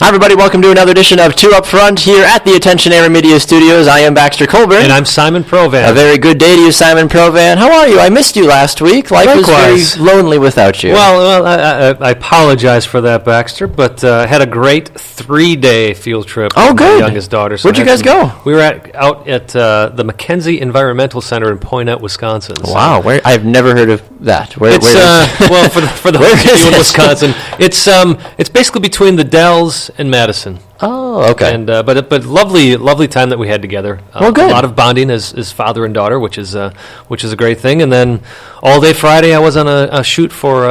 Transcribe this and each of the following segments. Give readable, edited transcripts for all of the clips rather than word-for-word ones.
Hi, everybody. Welcome to another edition of Two Up Front here at the Attention Era Media Studios. I am Baxter Colburn. And I'm Simon Provan. A very good day to you, Simon Provan. How are you? I missed you last week. Life was very lonely without you. Well, I apologize for that, Baxter, but had a great 3-day field trip with my youngest daughter. So where'd you guys go? We were out at the McKenzie Environmental Center in Poynette, Wisconsin. So. Wow. I've never heard of that. Where well, for the whole of you in Wisconsin, it's basically between the Dells and Madison. Oh, okay. And but lovely time that we had together. Well, good. A lot of bonding as father and daughter, which is a great thing. And then all day Friday, I was on a shoot for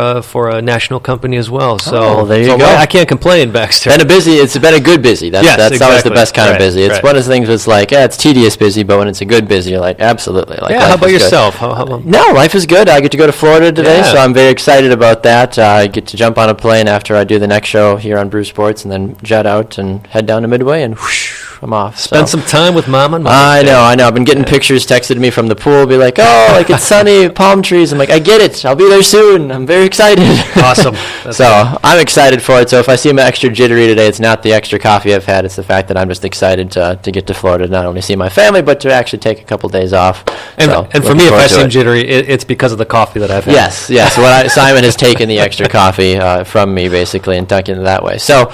a national company as well. So there you go. I can't complain, Baxter. It's been a good busy. That's exactly. always the best kind of busy. It's one of the things that's like, it's tedious busy, but when it's a good busy, you're like, absolutely. Like, how about yourself? No, life is good. I get to go to Florida today, so I'm very excited about that. I get to jump on a plane after I do the next show here on Brew Sports, and then jet out and head down to Midway, and whoosh, I'm off. Spend some time with Mom and Mom. I know. I've been getting pictures texted to me from the pool, be like, it's sunny, palm trees. I'm like, I get it. I'll be there soon. I'm very excited. Awesome. I'm excited for it. So if I seem extra jittery today, it's not the extra coffee I've had. It's the fact that I'm just excited to get to Florida, not only see my family, but to actually take a couple days off. And for me, if I seem jittery, it's because of the coffee that I've had. Yes. Simon has taken the extra coffee from me, basically, and dunking it that way. So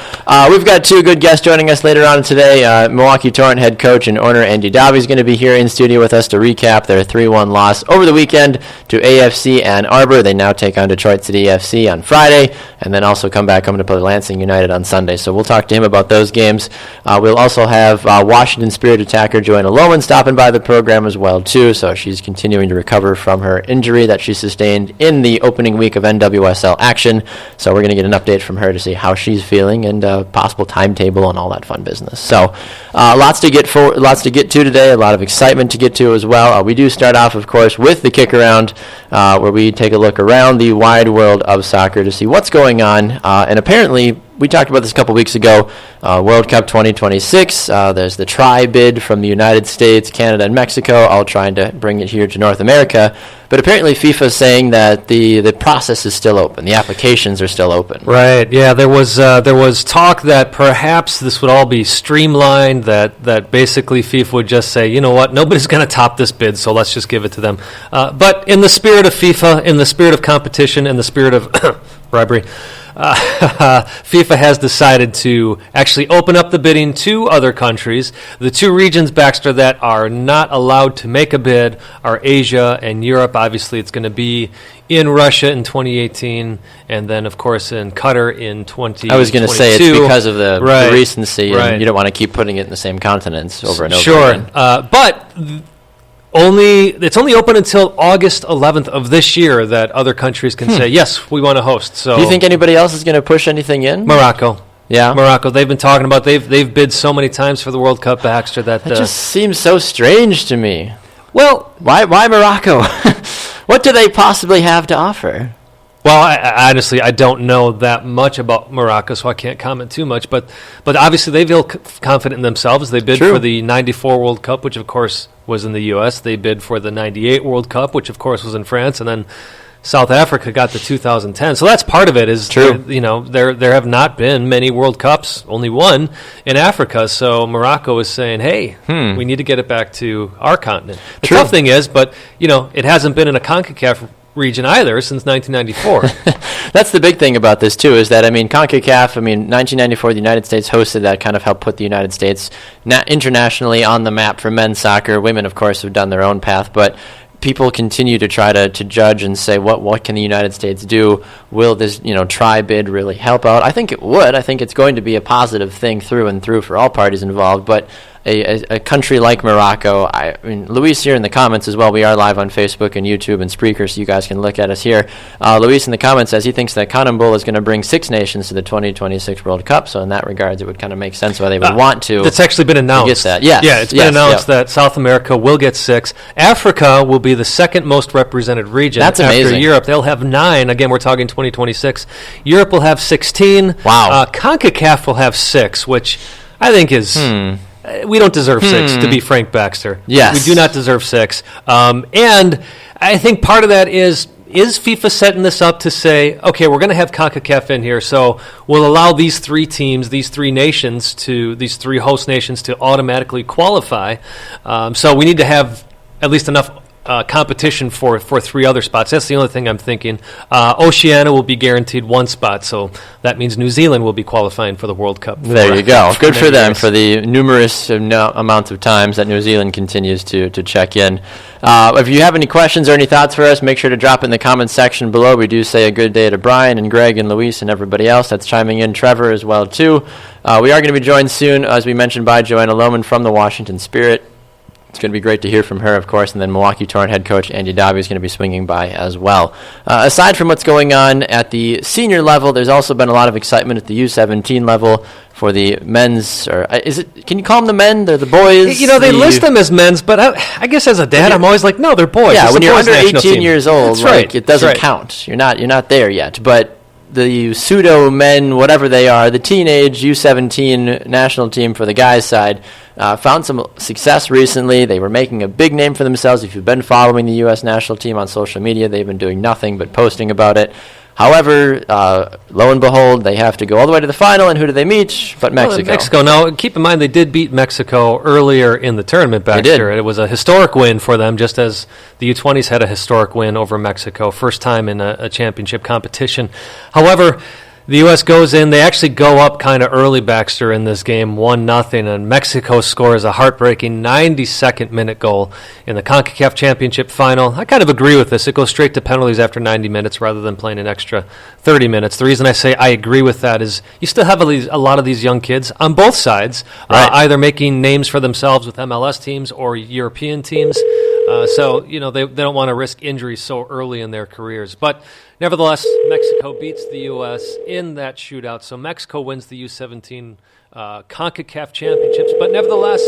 we've got two good guests joining us later on today. Milwaukee Torrent head coach and owner Andy Davi is going to be here in studio with us to recap their 3-1 loss over the weekend to AFC Ann Arbor. They now take on Detroit City FC on Friday, and then also come back home to play Lansing United on Sunday. So we'll talk to him about those games. We'll also have Washington Spirit attacker Joanna Lohman stopping by the program as well, too. So she's continuing to recover from her injury that she sustained in the opening week of NWSL action. So we're going to get an update from her to see how she's feeling and possible timetable and all that fun business. So lots to get to today, a lot of excitement to get to as well. We do start off, of course, with the kick around, where we take a look around the wide world of soccer to see what's going on. And apparently, we talked about this a couple weeks ago, World Cup 2026. There's the try bid from the United States, Canada, and Mexico, all trying to bring it here to North America. But apparently FIFA is saying that the process is still open. The applications are still open. Right, yeah. There was talk that perhaps this would all be streamlined, that basically FIFA would just say, you know what, nobody's going to top this bid, so let's just give it to them. But in the spirit of FIFA, in the spirit of competition, in the spirit of bribery, FIFA has decided to actually open up the bidding to other countries. The two regions, Baxter, that are not allowed to make a bid are Asia and Europe. Obviously, it's going to be in Russia in 2018, and then, of course, in Qatar in 2022. I was going to say it's because of the recency, and you don't want to keep putting it in the same continents over and over again. Sure, but it's only open until August 11th of this year that other countries can say, yes, we want to host. So, do you think anybody else is going to push anything in? Morocco. Yeah, Morocco. They've been talking about they've bid so many times for the World Cup, Baxter. That just seems so strange to me. Well, why Morocco? What do they possibly have to offer? Well, I honestly, I don't know that much about Morocco, so I can't comment too much. But obviously, they feel confident in themselves. They bid for the '94 World Cup, which of course was in the U.S. They bid for the '98 World Cup, which of course was in France, and then South Africa got the 2010. So that's part of it. Is true. There have not been many World Cups, only one in Africa. So Morocco is saying, hey, we need to get it back to our continent. The tough thing is, but it hasn't been in a CONCACAF region either since 1994. That's the big thing about this too, is that CONCACAF, 1994 the United States hosted that, kind of helped put the United States internationally on the map for men's soccer. Women, of course, have done their own path, but people continue to try to judge and say, what can the United States do? Will this try bid really help out? I think it would. I think it's going to be a positive thing through and through for all parties involved, but a country like Morocco, Luis here in the comments as well, we are live on Facebook and YouTube and Spreaker, so you guys can look at us here. Luis in the comments says he thinks that Cotton Bowl is going to bring 6 nations to the 2026 World Cup, so in that regards, it would kind of make sense why they would want to. That's actually been announced. Get that. Yes. Yeah, it's been announced that South America will get 6. Africa will be the second most represented region. That's amazing. After Europe. They'll have 9. Again, we're talking 2026. Europe will have 16. Wow. CONCACAF will have 6, which I think is... We don't deserve 6, to be frank, Baxter. Yes. We do not deserve 6. And I think part of that is is FIFA setting this up to say, okay, we're going to have CONCACAF in here, so we'll allow these three teams, these three host nations to automatically qualify. So we need to have at least enough competition for three other spots. That's the only thing I'm thinking. Oceania will be guaranteed one spot, so that means New Zealand will be qualifying for the World Cup. There you go. Good for them for the numerous amounts of times that New Zealand continues to check in. If you have any questions or any thoughts for us, make sure to drop it in the comments section below. We do say a good day to Brian and Greg and Luis and everybody else that's chiming in, Trevor as well too. We are going to be joined soon, as we mentioned, by Joanna Lohman from the Washington Spirit. It's going to be great to hear from her, of course, and then Milwaukee Torrent head coach Andy Davi is going to be swinging by as well. Aside from what's going on at the senior level, there's also been a lot of excitement at the U17 level for the men's, or can you call them the men? They're the boys? They list them as men's, but I guess as a dad, I'm always like, no, they're boys. Yeah, it's when you're under 18 team. years old, that's right. It doesn't count. You're not there yet, but the pseudo men, whatever they are, the teenage U17 national team for the guys' side, found some success recently. They were making a big name for themselves. If you've been following the U.S. national team on social media, they've been doing nothing but posting about it. However, lo and behold, they have to go all the way to the final, and who do they meet but Mexico? Mexico. Now, keep in mind, they did beat Mexico earlier in the tournament, Baxter. They did. It was a historic win for them, just as the U20s had a historic win over Mexico, first time in a championship competition. However, the U.S. goes in. They actually go up kind of early, Baxter, in this game, 1-0, and Mexico scores a heartbreaking 92nd minute goal in the CONCACAF Championship final. I kind of agree with this. It goes straight to penalties after 90 minutes rather than playing an extra 30 minutes. The reason I say I agree with that is you still have a lot of these young kids on both sides, right, either making names for themselves with MLS teams or European teams. So they don't want to risk injuries so early in their careers. But nevertheless, Mexico beats the U.S. in that shootout. So Mexico wins the U17 CONCACAF championships. But nevertheless,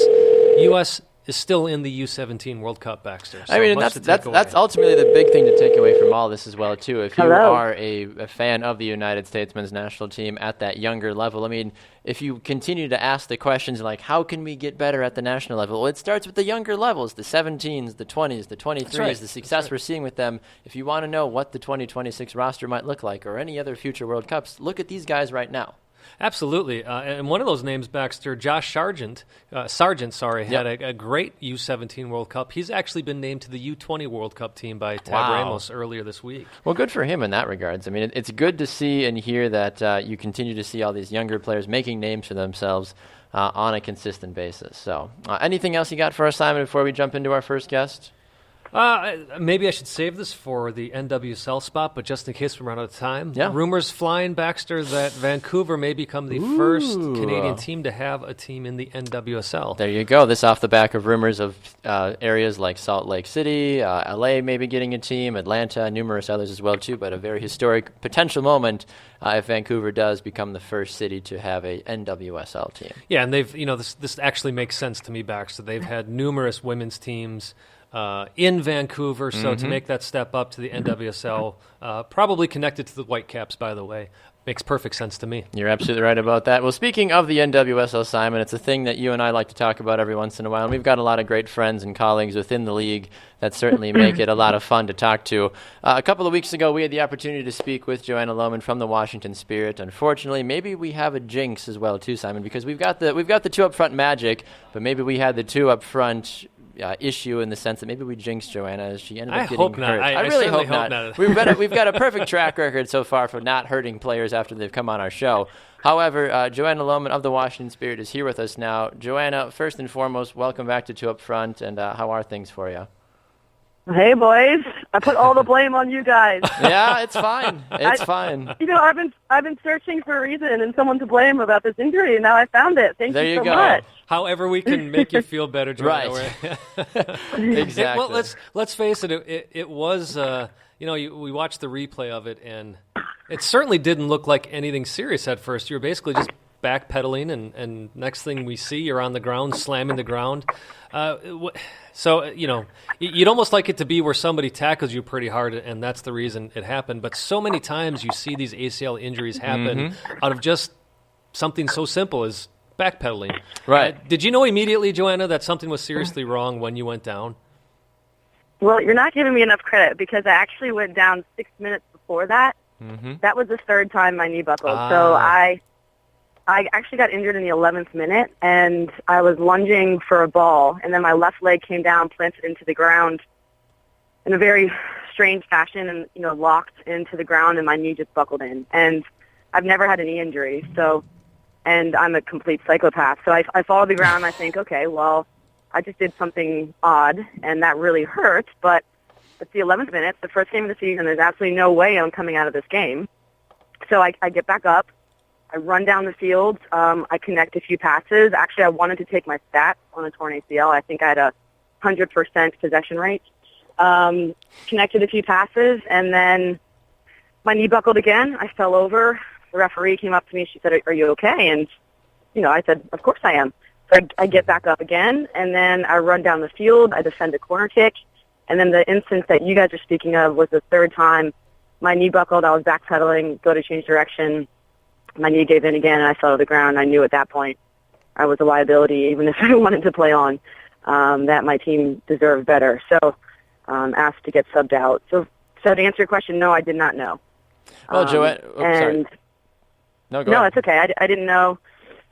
U.S. is still in the U17 World Cup, Baxter. So and that's ultimately the big thing to take away from all this as well, too. If you are a fan of the United States men's national team at that younger level, if you continue to ask the questions like, how can we get better at the national level? Well, it starts with the younger levels, the 17s, the 20s, the 23s, right, the success we're seeing with them. If you want to know what the 2026 roster might look like or any other future World Cups, look at these guys right now. Absolutely. And one of those names, Baxter, Josh Sargent, had a great U17 World Cup. He's actually been named to the U20 World Cup team by Tab Ramos earlier this week. Well, good for him in that regards. It's good to see and hear that you continue to see all these younger players making names for themselves on a consistent basis. So anything else you got for us, Simon, before we jump into our first guest? Maybe I should save this for the NWSL spot, but just in case we run out of time. Yeah. Rumors flying, Baxter, that Vancouver may become the first Canadian team to have a team in the NWSL. There you go. This off the back of rumors of areas like Salt Lake City, LA maybe getting a team, Atlanta, numerous others as well too, but a very historic potential moment if Vancouver does become the first city to have a NWSL team. Yeah, and they've, this actually makes sense to me, Baxter. They've had numerous women's teams in Vancouver, so to make that step up to the NWSL, probably connected to the Whitecaps, by the way, makes perfect sense to me. You're absolutely right about that. Well, speaking of the NWSL, Simon, it's a thing that you and I like to talk about every once in a while, and we've got a lot of great friends and colleagues within the league that certainly make it a lot of fun to talk to. A couple of weeks ago, we had the opportunity to speak with Joanna Lohman from the Washington Spirit. Unfortunately, maybe we have a jinx as well too, Simon, because we've got the two up front magic, but maybe we had the two up front issue in the sense that maybe we jinxed Joanna as she ended up getting hurt. I really hope not. We've got a perfect track record so far for not hurting players after they've come on our show. However, Joanna Lohman of the Washington Spirit is here with us now. Joanna, first and foremost, welcome back to Two Up Front, and how are things for you? Hey, boys. I put all the blame on you guys. Yeah, it's fine. It's fine. I've been searching for a reason and someone to blame about this injury, and now I found it. Thank you so much. However we can make you feel better, Joanna. Right. Exactly. Well, let's face it. It was, we watched the replay of it, and it certainly didn't look like anything serious at first. You were basically just backpedaling, and next thing we see, you're on the ground, slamming the ground. So, you'd almost like it to be where somebody tackles you pretty hard, and that's the reason it happened. But so many times you see these ACL injuries happen out of just something so simple as backpedaling. Right. Did you know immediately, Joanna, that something was seriously wrong when you went down? Well, you're not giving me enough credit because I actually went down 6 minutes before that. Mm-hmm. That was the third time my knee buckled. So I actually got injured in the 11th minute, and I was lunging for a ball, and then my left leg came down, planted into the ground in a very strange fashion, and locked into the ground, and my knee just buckled in. And I've never had a knee injury, and I'm a complete psychopath. So I fall to the ground, and I think, okay, well, I just did something odd, and that really hurt, but it's the 11th minute, the first game of the season. There's absolutely no way I'm coming out of this game. So I get back up. I run down the field. I connect a few passes. Actually, I wanted to take my stats on a torn ACL. I think I had a 100% possession rate. Connected a few passes, and then my knee buckled again. I fell over. The referee came up to me. She said, "Are you okay?" And, I said, "Of course I am." So I get back up again, and then I run down the field. I defend a corner kick. And then the instance that you guys are speaking of was the third time my knee buckled. I was backpedaling, go to change direction. My knee gave in again, and I fell to the ground. I knew at that point I was a liability, even if I wanted to play on, that my team deserved better. So asked to get subbed out. So to answer your question, no, I did not know. Well, Joanna, sorry. No, go ahead. It's okay. I didn't know.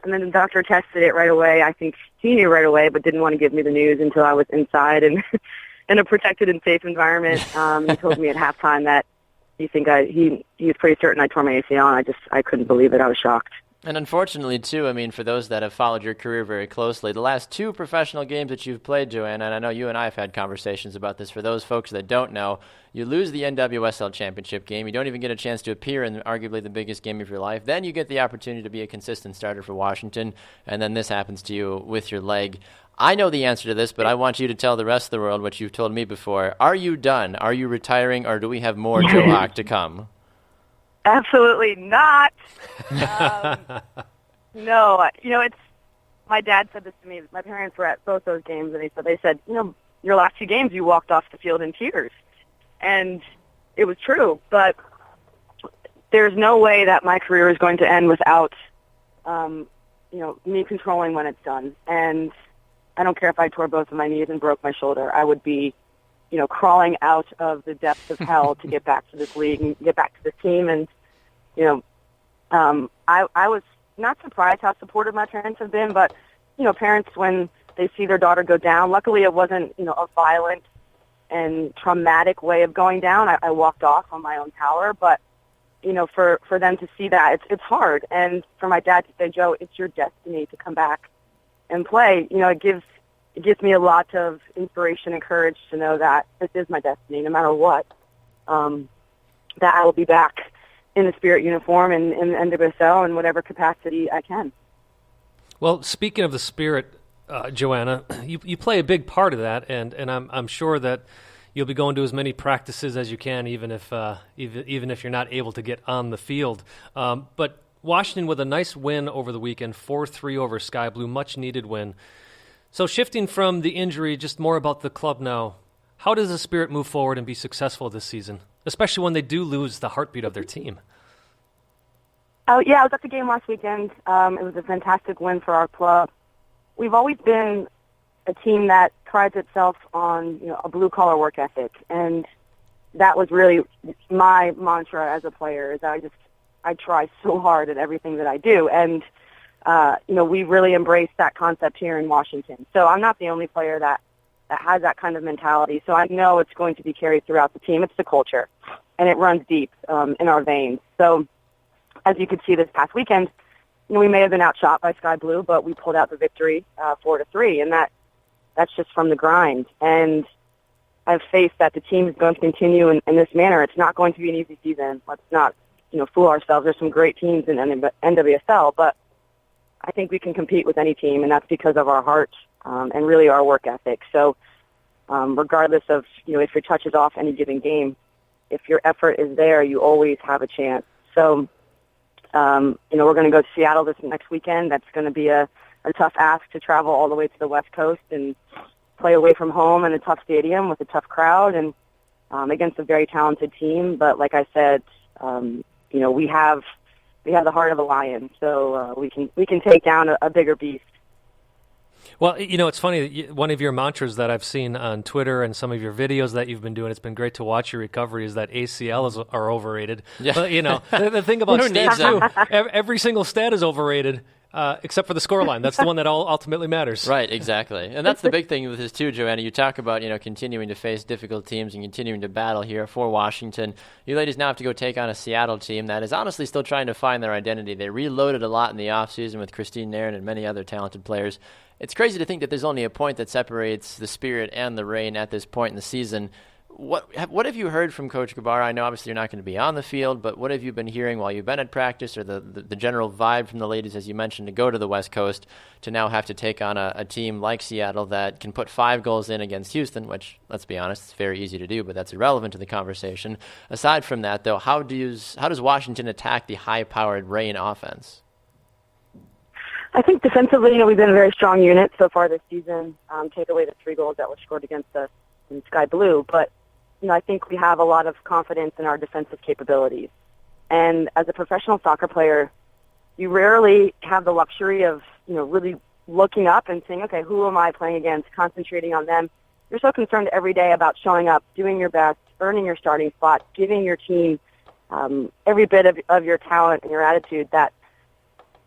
And then the doctor tested it right away. I think he knew right away, but didn't want to give me the news until I was inside and in a protected and safe environment. He told me at halftime that he was pretty certain I tore my ACL, and I couldn't believe it. I was shocked. And unfortunately, too, for those that have followed your career very closely, the last two professional games that you've played, Joanna, and I know you and I have had conversations about this, for those folks that don't know, you lose the NWSL championship game. You don't even get a chance to appear in arguably the biggest game of your life. Then you get the opportunity to be a consistent starter for Washington, and then this happens to you with your leg. I know the answer to this, but I want you to tell the rest of the world what you've told me before. Are you done? Are you retiring, or do we have more Joe Hawk to come? Absolutely not. No, it's my dad said this to me. My parents were at both those games, and they said, your last two games you walked off the field in tears, and it was true. But there's no way that my career is going to end without, me controlling when it's done. And I don't care if I tore both of my knees and broke my shoulder. I would be, crawling out of the depths of hell to get back to this league and get back to this team. And, I was not surprised how supportive my parents have been, but, parents, when they see their daughter go down, luckily it wasn't, a violent and traumatic way of going down. I walked off on my own power, but, for them to see that, it's hard. And for my dad to say, Joe, it's your destiny to come back and play, it gives me a lot of inspiration and courage to know that this is my destiny, no matter what, that I will be back in the Spirit uniform and in NWSL in whatever capacity I can. Well, speaking of the Spirit, Joanna, you play a big part of that, and I'm sure that you'll be going to as many practices as you can, even if you're not able to get on the field. But Washington with a nice win over the weekend, 4-3 over Sky Blue, much needed win. So shifting from the injury, just more about the club now. How does the Spirit move forward and be successful this season, especially when they do lose the heartbeat of their team? Oh, yeah, I was at the game last weekend. It was a fantastic win for our club. We've always been a team that prides itself on a blue-collar work ethic, and that was really my mantra as a player. Is I try so hard at everything that I do, and we really embrace that concept here in Washington. So I'm not the only player that has that kind of mentality. So I know it's going to be carried throughout the team. It's the culture, and it runs deep in our veins. So as you could see this past weekend, we may have been outshot by Sky Blue, but we pulled out the victory 4-3, and that's just from the grind. And I have faith that the team is going to continue in this manner. It's not going to be an easy season. Let's not fool ourselves. There's some great teams in NWSL, but I think we can compete with any team, and that's because of our heart and really our work ethic. So regardless of, if your touch is off any given game, if your effort is there, you always have a chance. So, we're going to go to Seattle this next weekend. That's going to be a tough ask to travel all the way to the West Coast and play away from home in a tough stadium with a tough crowd and against a very talented team. But like I said, we have the heart of a lion, so we can take down a bigger beast. Well, it's funny. One of your mantras that I've seen on Twitter and some of your videos that you've been doing, it's been great to watch your recovery, is that ACLs are overrated. Yeah. But, the thing about Who needs stats, too, every single stat is overrated. Except for the scoreline. That's the one that ultimately matters. Right, exactly. And that's the big thing with this too, Joanna. You talk about, continuing to face difficult teams and continuing to battle here for Washington. You ladies now have to go take on a Seattle team that is honestly still trying to find their identity. They reloaded a lot in the offseason with Christine Nairn and many other talented players. It's crazy to think that there's only a point that separates the Spirit and the Reign at this point in the season. What have you heard from Coach Gabarra? I know obviously you're not going to be on the field, but what have you been hearing while you've been at practice, or the general vibe from the ladies, as you mentioned, to go to the West Coast to now have to take on a team like Seattle that can put 5 goals in against Houston, which, let's be honest, it's very easy to do, but that's irrelevant to the conversation. Aside from that, though, how does Washington attack the high-powered Reign offense? I think defensively, we've been a very strong unit so far this season. Take away the 3 goals that were scored against us in Sky Blue, but I think we have a lot of confidence in our defensive capabilities. And as a professional soccer player, you rarely have the luxury of, really looking up and saying, okay, who am I playing against, concentrating on them. You're so concerned every day about showing up, doing your best, earning your starting spot, giving your team every bit of your talent and your attitude that,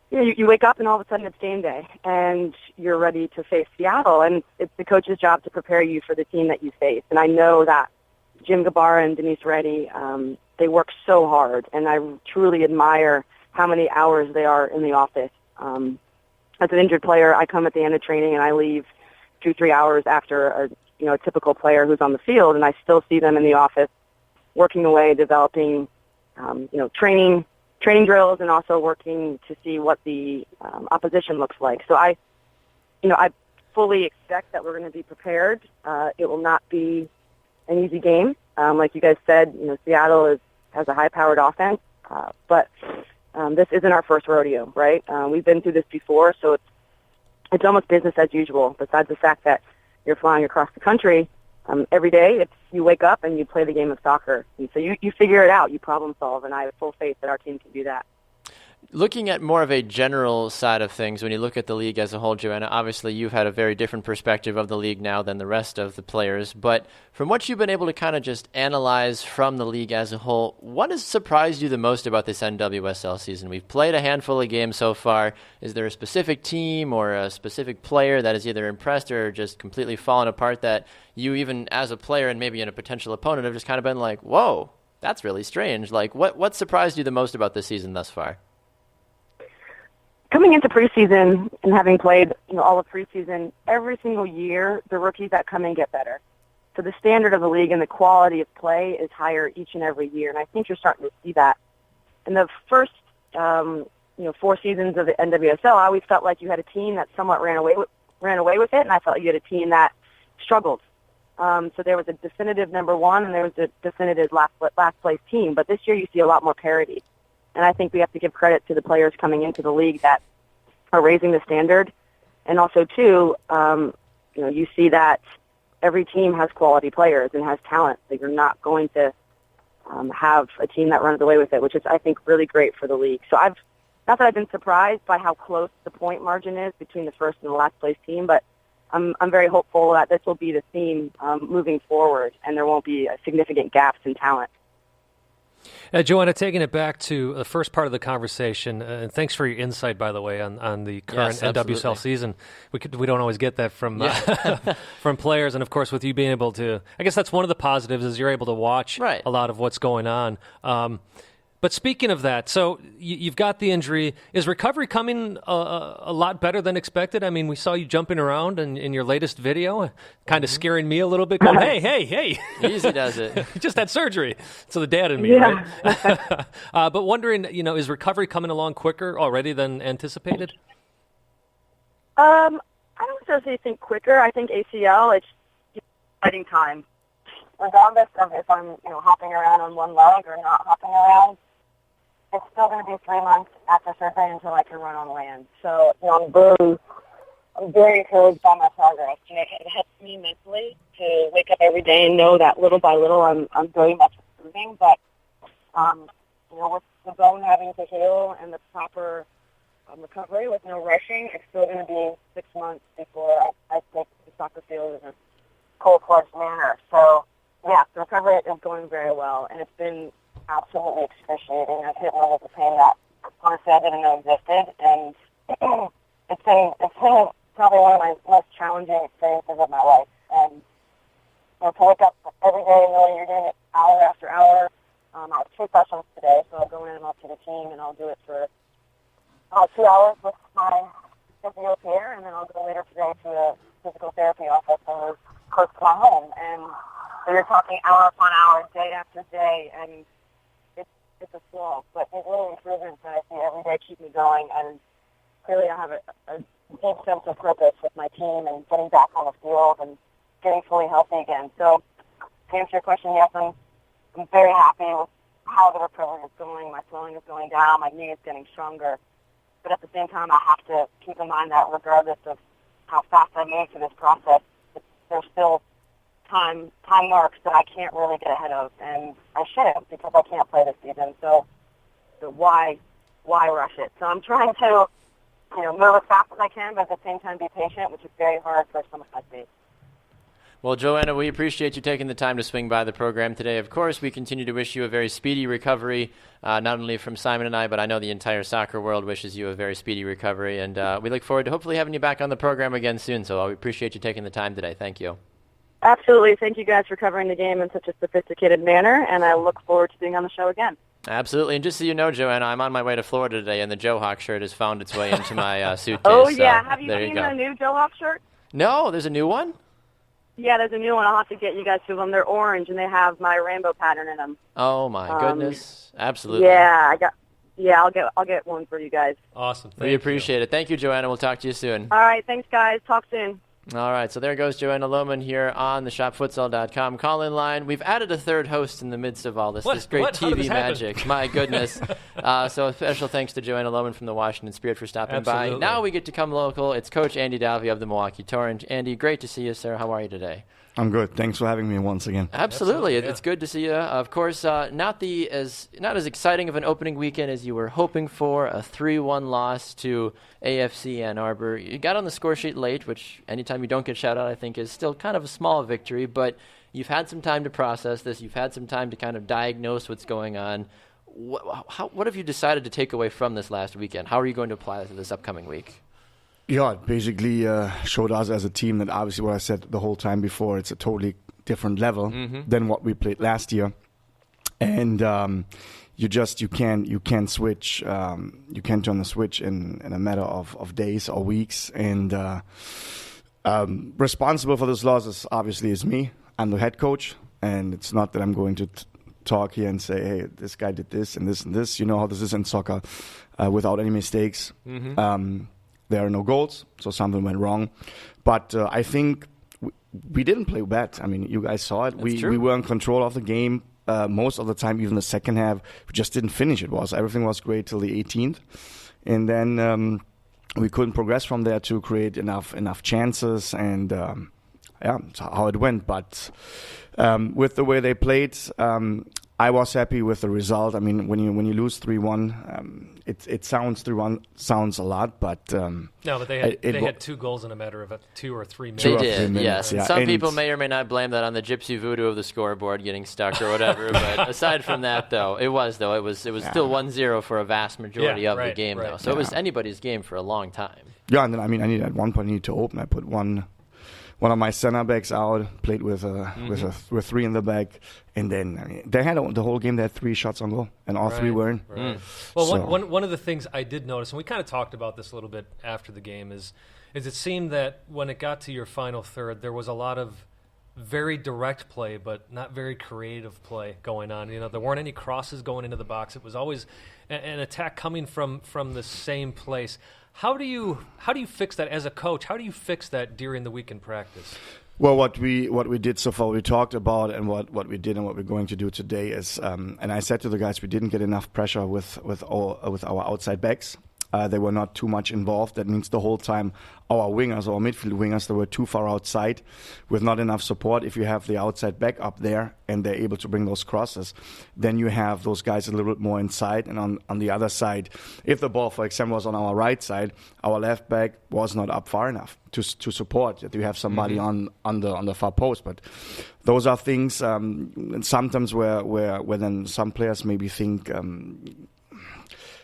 you wake up and all of a sudden it's game day and you're ready to face Seattle. And it's the coach's job to prepare you for the team that you face. And I know that Jim Gabarra and Denise Reddy, they work so hard, and I truly admire how many hours they are in the office. As an injured player, I come at the end of training and I leave 2-3 hours after a typical player who's on the field, and I still see them in the office working away, developing, training drills, and also working to see what the opposition looks like. So I fully expect that we're going to be prepared. It will not be an easy game. Like you guys said, Seattle has a high-powered offense, but this isn't our first rodeo, right? We've been through this before, so it's almost business as usual, besides the fact that you're flying across the country every day. You wake up and you play the game of soccer. And so you figure it out, you problem solve, and I have full faith that our team can do that. Looking at more of a general side of things, when you look at the league as a whole, Joanna, obviously you've had a very different perspective of the league now than the rest of the players, but from what you've been able to kind of just analyze from the league as a whole, what has surprised you the most about this NWSL season? We've played a handful of games so far. Is there a specific team or a specific player that has either impressed or just completely fallen apart that you, even as a player and maybe in a potential opponent, have just kind of been like, whoa, that's really strange? Like, what surprised you the most about this season thus far? Coming into preseason and having played all of preseason, every single year the rookies that come in get better. So the standard of the league and the quality of play is higher each and every year, and I think you're starting to see that. In the first 4 seasons of the NWSL, I always felt like you had a team that somewhat ran away with it, and I felt you had a team that struggled. So there was a definitive number one, and there was a definitive last place team. But this year you see a lot more parity. And I think we have to give credit to the players coming into the league that are raising the standard. And also, too, you see that every team has quality players and has talent. So you're not going to have a team that runs away with it, which is, I think, really great for the league. So not that I've been surprised by how close the point margin is between the first and the last place team, but I'm very hopeful that this will be the theme moving forward, and there won't be significant gaps in talent. Joanna, taking it back to the first part of the conversation, and thanks for your insight, by the way, on the current NWSL season. We don't always get that from from players, and of course, with you being able to, I guess that's one of the positives is you're able to watch a lot of what's going on. But speaking of that, so you've got the injury. Is recovery coming a lot better than expected? I mean, we saw you jumping around in your latest video, kind of scaring me a little bit, going, hey. Easy does it. You just had surgery. So the dad in me, right? But wondering, is recovery coming along quicker already than anticipated? I don't necessarily think quicker. I think ACL, it's fighting time. Regardless of if I'm, hopping around on one leg or not hopping around, it's still going to be 3 months after surgery until I can run on land. So, I'm very encouraged by my progress. It helps me mentally to wake up every day and know that little by little I'm very much improving. But, with the bone having to heal and the proper recovery with no rushing. It's still going to be 6 months before I take the soccer field in a cold-fledged manner. So, yeah, the recovery is going very well, and it's been absolutely excruciating. I've hit levels of pain that honestly I didn't know existed, and it's been probably one of my most challenging experiences of my life. And to wake up every day knowing you're doing it hour after hour. I have 2 sessions today, so I'll go in and I'll see the team, and I'll do it for 2 hours with my physio care, and then I'll go later today to a physical therapy office that was close to my home. And so you're talking hour upon hour, day after day, and it's a slog. But these little improvements that I see every day keep me going, and clearly I have a deep sense of purpose with my team and getting back on the field and getting fully healthy again. So to answer your question, yes, I'm very happy with how the recovery is going. My swelling is going down. My knee is getting stronger. But at the same time, I have to keep in mind that regardless of how fast I move through this process, there's still time marks that I can't really get ahead of, and I shouldn't because I can't play this season. So why rush it? So I'm trying to, move as fast as I can, but at the same time be patient, which is very hard for some of my speed. Well, Joanna, we appreciate you taking the time to swing by the program today. Of course, we continue to wish you a very speedy recovery, not only from Simon and I, but I know the entire soccer world wishes you a very speedy recovery. And we look forward to hopefully having you back on the program again soon. So we appreciate you taking the time today. Thank you. Absolutely. Thank you guys for covering the game in such a sophisticated manner, and I look forward to being on the show again. Absolutely. And just so you know, Joanna, I'm on my way to Florida today, and the Joe Hawk shirt has found its way into my suitcase. Oh, yeah. So, have you seen the new Joe Hawk shirt? No, there's a new one? Yeah, there's a new one. I'll have to get you guys 2 of them. They're orange, and they have my rainbow pattern in them. Oh, my goodness. Absolutely. Yeah, I'll get one for you guys. Awesome. We appreciate it. Thank you, Joanna. We'll talk to you soon. All right. Thanks, guys. Talk soon. All right, so there goes Joanna Lohman here on the shopfutsal.com call-in line. We've added a third host in the midst of all this. This great TV magic. My goodness. So a special thanks to Joanna Lohman from the Washington Spirit for stopping by. Now we get to come local. It's Coach Andy Davi of the Milwaukee Torrent. Andy, great to see you, sir. How are you today? I'm good. Thanks for having me once again. Absolutely. It's good to see you. Of course, not as exciting of an opening weekend as you were hoping for. A 3-1 loss to AFC Ann Arbor. You got on the score sheet late, which anytime you don't get shut out, I think is still kind of a small victory. But you've had some time to process this. You've had some time to kind of diagnose what's going on. What have you decided to take away from this last weekend? How are you going to apply it to this upcoming week? Yeah, it basically showed us as a team that obviously what I said the whole time before, it's a totally different level than what we played last year. And you can't switch, you can't turn the switch in a matter of days or weeks. And responsible for this loss is me. I'm the head coach, and it's not that I'm going to talk here and say, hey, this guy did this and this and this. You know how this is in soccer, without any mistakes. There are no goals, so something went wrong. But I think we didn't play bad. I mean, you guys saw it. We were in control of the game most of the time, even the second half. We just didn't finish. Everything was great till the 18th. And then we couldn't progress from there to create enough chances. And, that's how it went. But with the way they played, I was happy with the result. I mean, when you lose 3-1, it sounds 3-1 sounds a lot, but no, but they had 2 goals in a matter of 2 or 3 minutes. They did, yes. Yeah. Some people may or may not blame that on the gypsy voodoo of the scoreboard getting stuck or whatever. But aside from that, though, it was still 1-0 for a vast majority of the game, though. So it was anybody's game for a long time. Yeah, and then I need at one point I need to open. I put one of my center backs out, played with 3 in the back, and then they had the whole game. They had 3 shots on goal, and all 3 were in. Right. Well, so. one of the things I did notice, and we kind of talked about this a little bit after the game, is it seemed that when it got to your final third, there was a lot of very direct play, but not very creative play going on. There weren't any crosses going into the box. It was always an attack coming from the same place. How do you fix that as a coach? How do you fix that during the week in practice? Well, what we did so far, we talked about, and what we did and what we're going to do today is, and I said to the guys, we didn't get enough pressure with our outside backs. They were not too much involved. That means the whole time our wingers, our midfield wingers, they were too far outside with not enough support. If you have the outside back up there and they're able to bring those crosses, then you have those guys a little bit more inside. And on the other side, if the ball, for example, was on our right side, our left back was not up far enough to support. That you have somebody on the far post. But those are things sometimes where then some players maybe think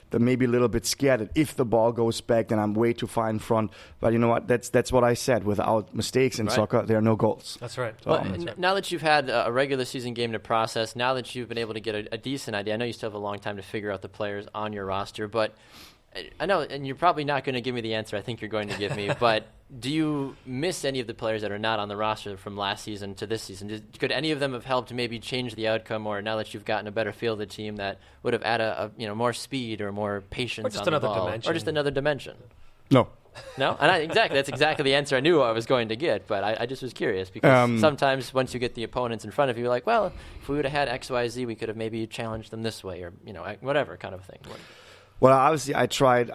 they're maybe a little bit scared that if the ball goes back, then I'm way too far in front. But you know what? That's what I said. Without mistakes in soccer, there are no goals. That's right. So, now that you've had a regular season game to process, now that you've been able to get a decent idea, I know you still have a long time to figure out the players on your roster, but I know, and you're probably not going to give me the answer I think you're going to give me, but do you miss any of the players that are not on the roster from last season to this season? Could any of them have helped maybe change the outcome, or now that you've gotten a better feel of the team, that would have added more speed or more patience or just on the another ball? dimension. Or just another dimension? No. No? And that's exactly the answer I knew I was going to get, but I just was curious, because sometimes once you get the opponents in front of you, you're like, well, if we would have had X, Y, Z, we could have maybe challenged them this way, or whatever kind of thing. Well, obviously, I tried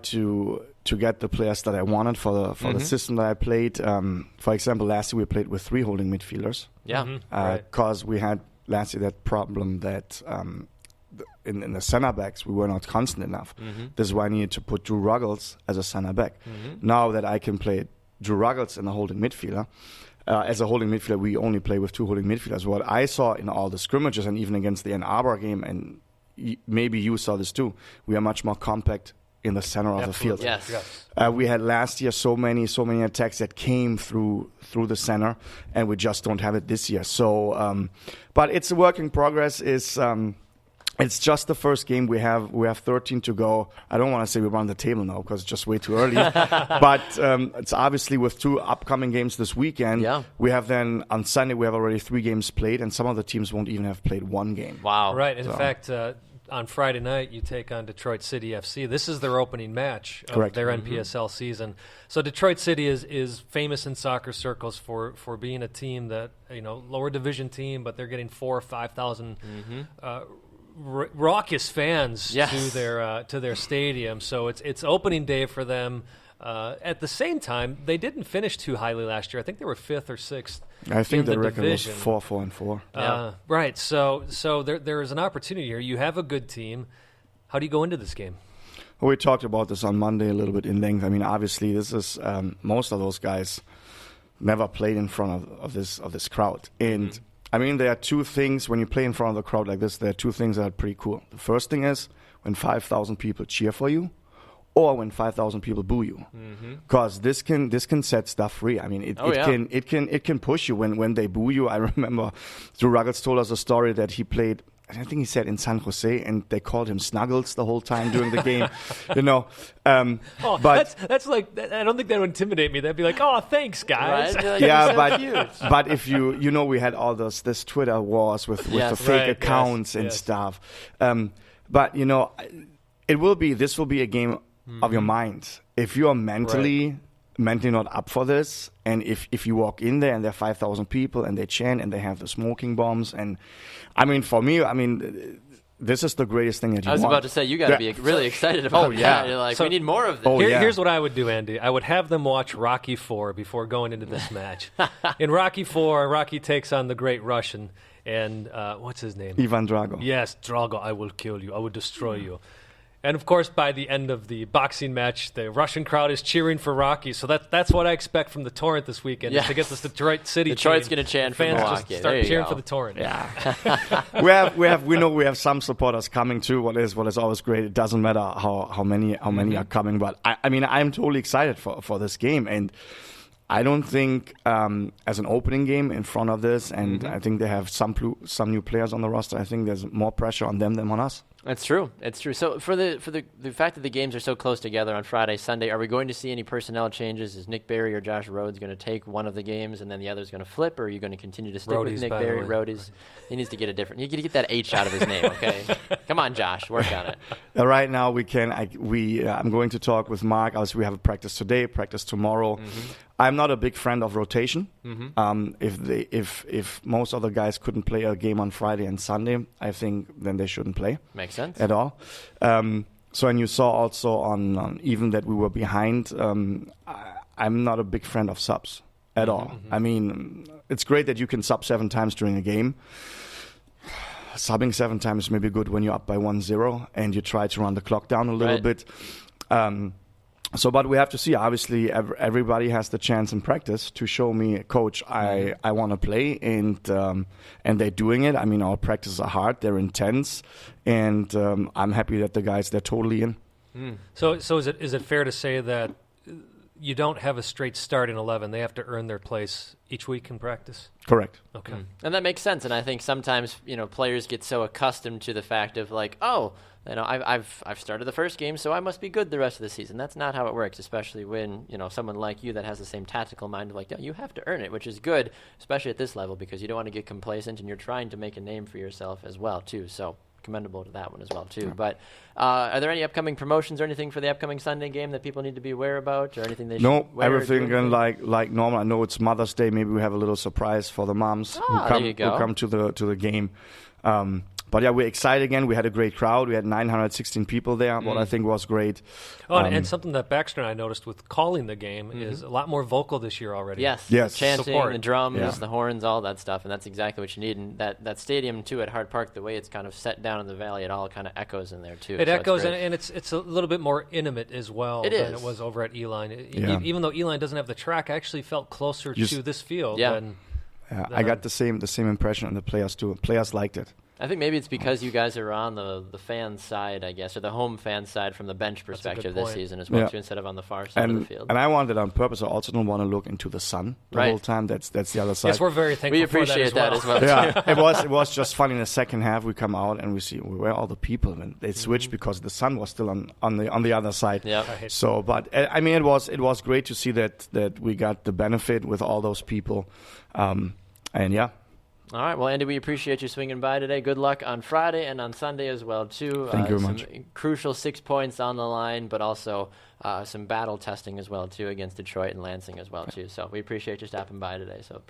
to get the players that I wanted for the system that I played. For example, last year we played with 3 holding midfielders. Yeah, because we had last year that problem that in the center backs we were not constant enough. This is why I needed to put Drew Ruggles as a center back. Now that I can play Drew Ruggles and a holding midfielder. As a holding midfielder, we only play with 2 holding midfielders. What I saw in all the scrimmages and even against the Ann Arbor game, and maybe you saw this too, we are much more compact in the center of the field. Yes. We had last year so many attacks that came through the center, and we just don't have it this year. So, but it's a work in progress. It's just the first game. We have 13 to go. I don't want to say we run the table now because it's just way too early. But it's obviously with 2 upcoming games this weekend. Yeah. We have then on Sunday we have already 3 games played, and some of the teams won't even have played 1 game. Wow. Right. In fact, on Friday night you take on Detroit City FC. This is their opening match of their NPSL season. So Detroit City is famous in soccer circles for being a team that lower division team, but they're getting 4,000 or 5,000. Raucous fans to their stadium, so it's opening day for them. At the same time, they didn't finish too highly last year. I think they were 5th or 6th. I think the record division. was 4-4-4. Right. So there is an opportunity here. You have a good team. How do you go into this game? Well, we talked about this on Monday a little bit in length. I mean, obviously, this is most of those guys never played in front of this crowd, and. I mean, there are 2 things when you play in front of the crowd like this. There are 2 things that are pretty cool. The first thing is when 5,000 people cheer for you, or when 5,000 people boo you, because this can set stuff free. I mean, it can push you when they boo you. I remember Drew Ruggles told us a story that he played. I think he said in San Jose, and they called him Snuggles the whole time during the game. But that's like, I don't think that would intimidate me. That'd be like, oh, thanks, guys. Right? But if we had all this Twitter wars with the fake accounts and stuff. But this will be a game of your mind. If you are mentally not up for this, and if you walk in there and there are 5,000 people and they chant and they have the smoking bombs, and I mean, for me, this is the greatest thing that you want. I was about to say, you got to be really excited about that. You're like, we need more of this. Here's what I would do, Andy. I would have them watch Rocky IV before going into this match. In Rocky IV, Rocky takes on the great Russian, and what's his name? Ivan Drago. Yes, Drago, I will kill you. I will destroy you. And, of course, by the end of the boxing match, the Russian crowd is cheering for Rocky. So that's what I expect from the Torrent this weekend, is to get this Detroit City Detroit's team. going to chant for fans Milwaukee. Just start cheering for the Torrent. Yeah. we have some supporters coming too. What is always great. It doesn't matter how many are coming, but I mean I'm totally excited for this game, and I don't think as an opening game in front of this, and I think they have some new players on the roster. I think there's more pressure on them than on us. That's true. It's true. So for the fact that the games are so close together on Friday, Sunday, are we going to see any personnel changes? Is Nick Berry or Josh Rhodes going to take one of the games and then the other is going to flip, or are you going to continue to stick with Nick Berry? Rhodes, he needs to get a different. You got to get that H out of his name. Okay, come on, Josh, work on it. Right now we can. I'm going to talk with Mark. Obviously, we have a practice today, practice tomorrow. I'm not a big friend of rotation. If most other guys couldn't play a game on Friday and Sunday, I think then they shouldn't play. Makes sense at all. So, and you saw also on even that we were behind. I'm not a big friend of subs at all. I mean, it's great that you can sub 7 times during a game. Subbing 7 times may be good when you're up by 1-0 and you try to run the clock down a little bit. But we have to see. Obviously, everybody has the chance in practice to show me, Coach, I want to play, and they're doing it. I mean, our practices are hard, they're intense, and I'm happy that the guys, they're totally in. So is it fair to say that you don't have a straight start in 11? They have to earn their place each week in practice? Correct. Okay. And that makes sense. And I think sometimes, players get so accustomed to the fact of like, oh, I've started the first game, so I must be good the rest of the season. That's not how it works, especially when, someone like you that has the same tactical mind of like, you have to earn it, which is good, especially at this level, because you don't want to get complacent and you're trying to make a name for yourself as well, too. So commendable to that one as well, too. But are there any upcoming promotions or anything for the upcoming Sunday game that people need to be aware about, or anything they should wear? No, everything going like normal. I know it's Mother's Day. Maybe we have a little surprise for the moms who come to the game. But yeah, we're excited again. We had a great crowd. We had 916 people there, what I think was great. Oh, and something that Baxter and I noticed with calling the game is a lot more vocal this year already. Yes. Chanting, support. the drums, the horns, all that stuff, and that's exactly what you need. And that stadium, too, at Hart Park, the way it's kind of set down in the valley, it all kind of echoes in there, too. It echoes, and it's a little bit more intimate as well than it was over at Eline. Even though Eline doesn't have the track, I actually felt closer to this field than I got the same impression on the players, too. Players liked it. I think maybe it's because you guys are on the fan side, I guess, or the home fan side from the bench perspective this season as well, too, instead of on the far side of the field. And I wanted on purpose. I also don't want to look into the sun the whole time. That's the other side. Yes, we're very thankful. We appreciate that as well. Yeah, it was just fun. In the second half, we come out and we see where are all the people, and they switched because the sun was still on the other side. Yeah. So, but I mean, it was great to see that we got the benefit with all those people, and yeah. All right. Well, Andy, we appreciate you swinging by today. Good luck on Friday and on Sunday as well, too. Thank you very much. Crucial 6 points on the line, but also some battle testing as well, too, against Detroit and Lansing as well, too. So we appreciate you stopping by today. So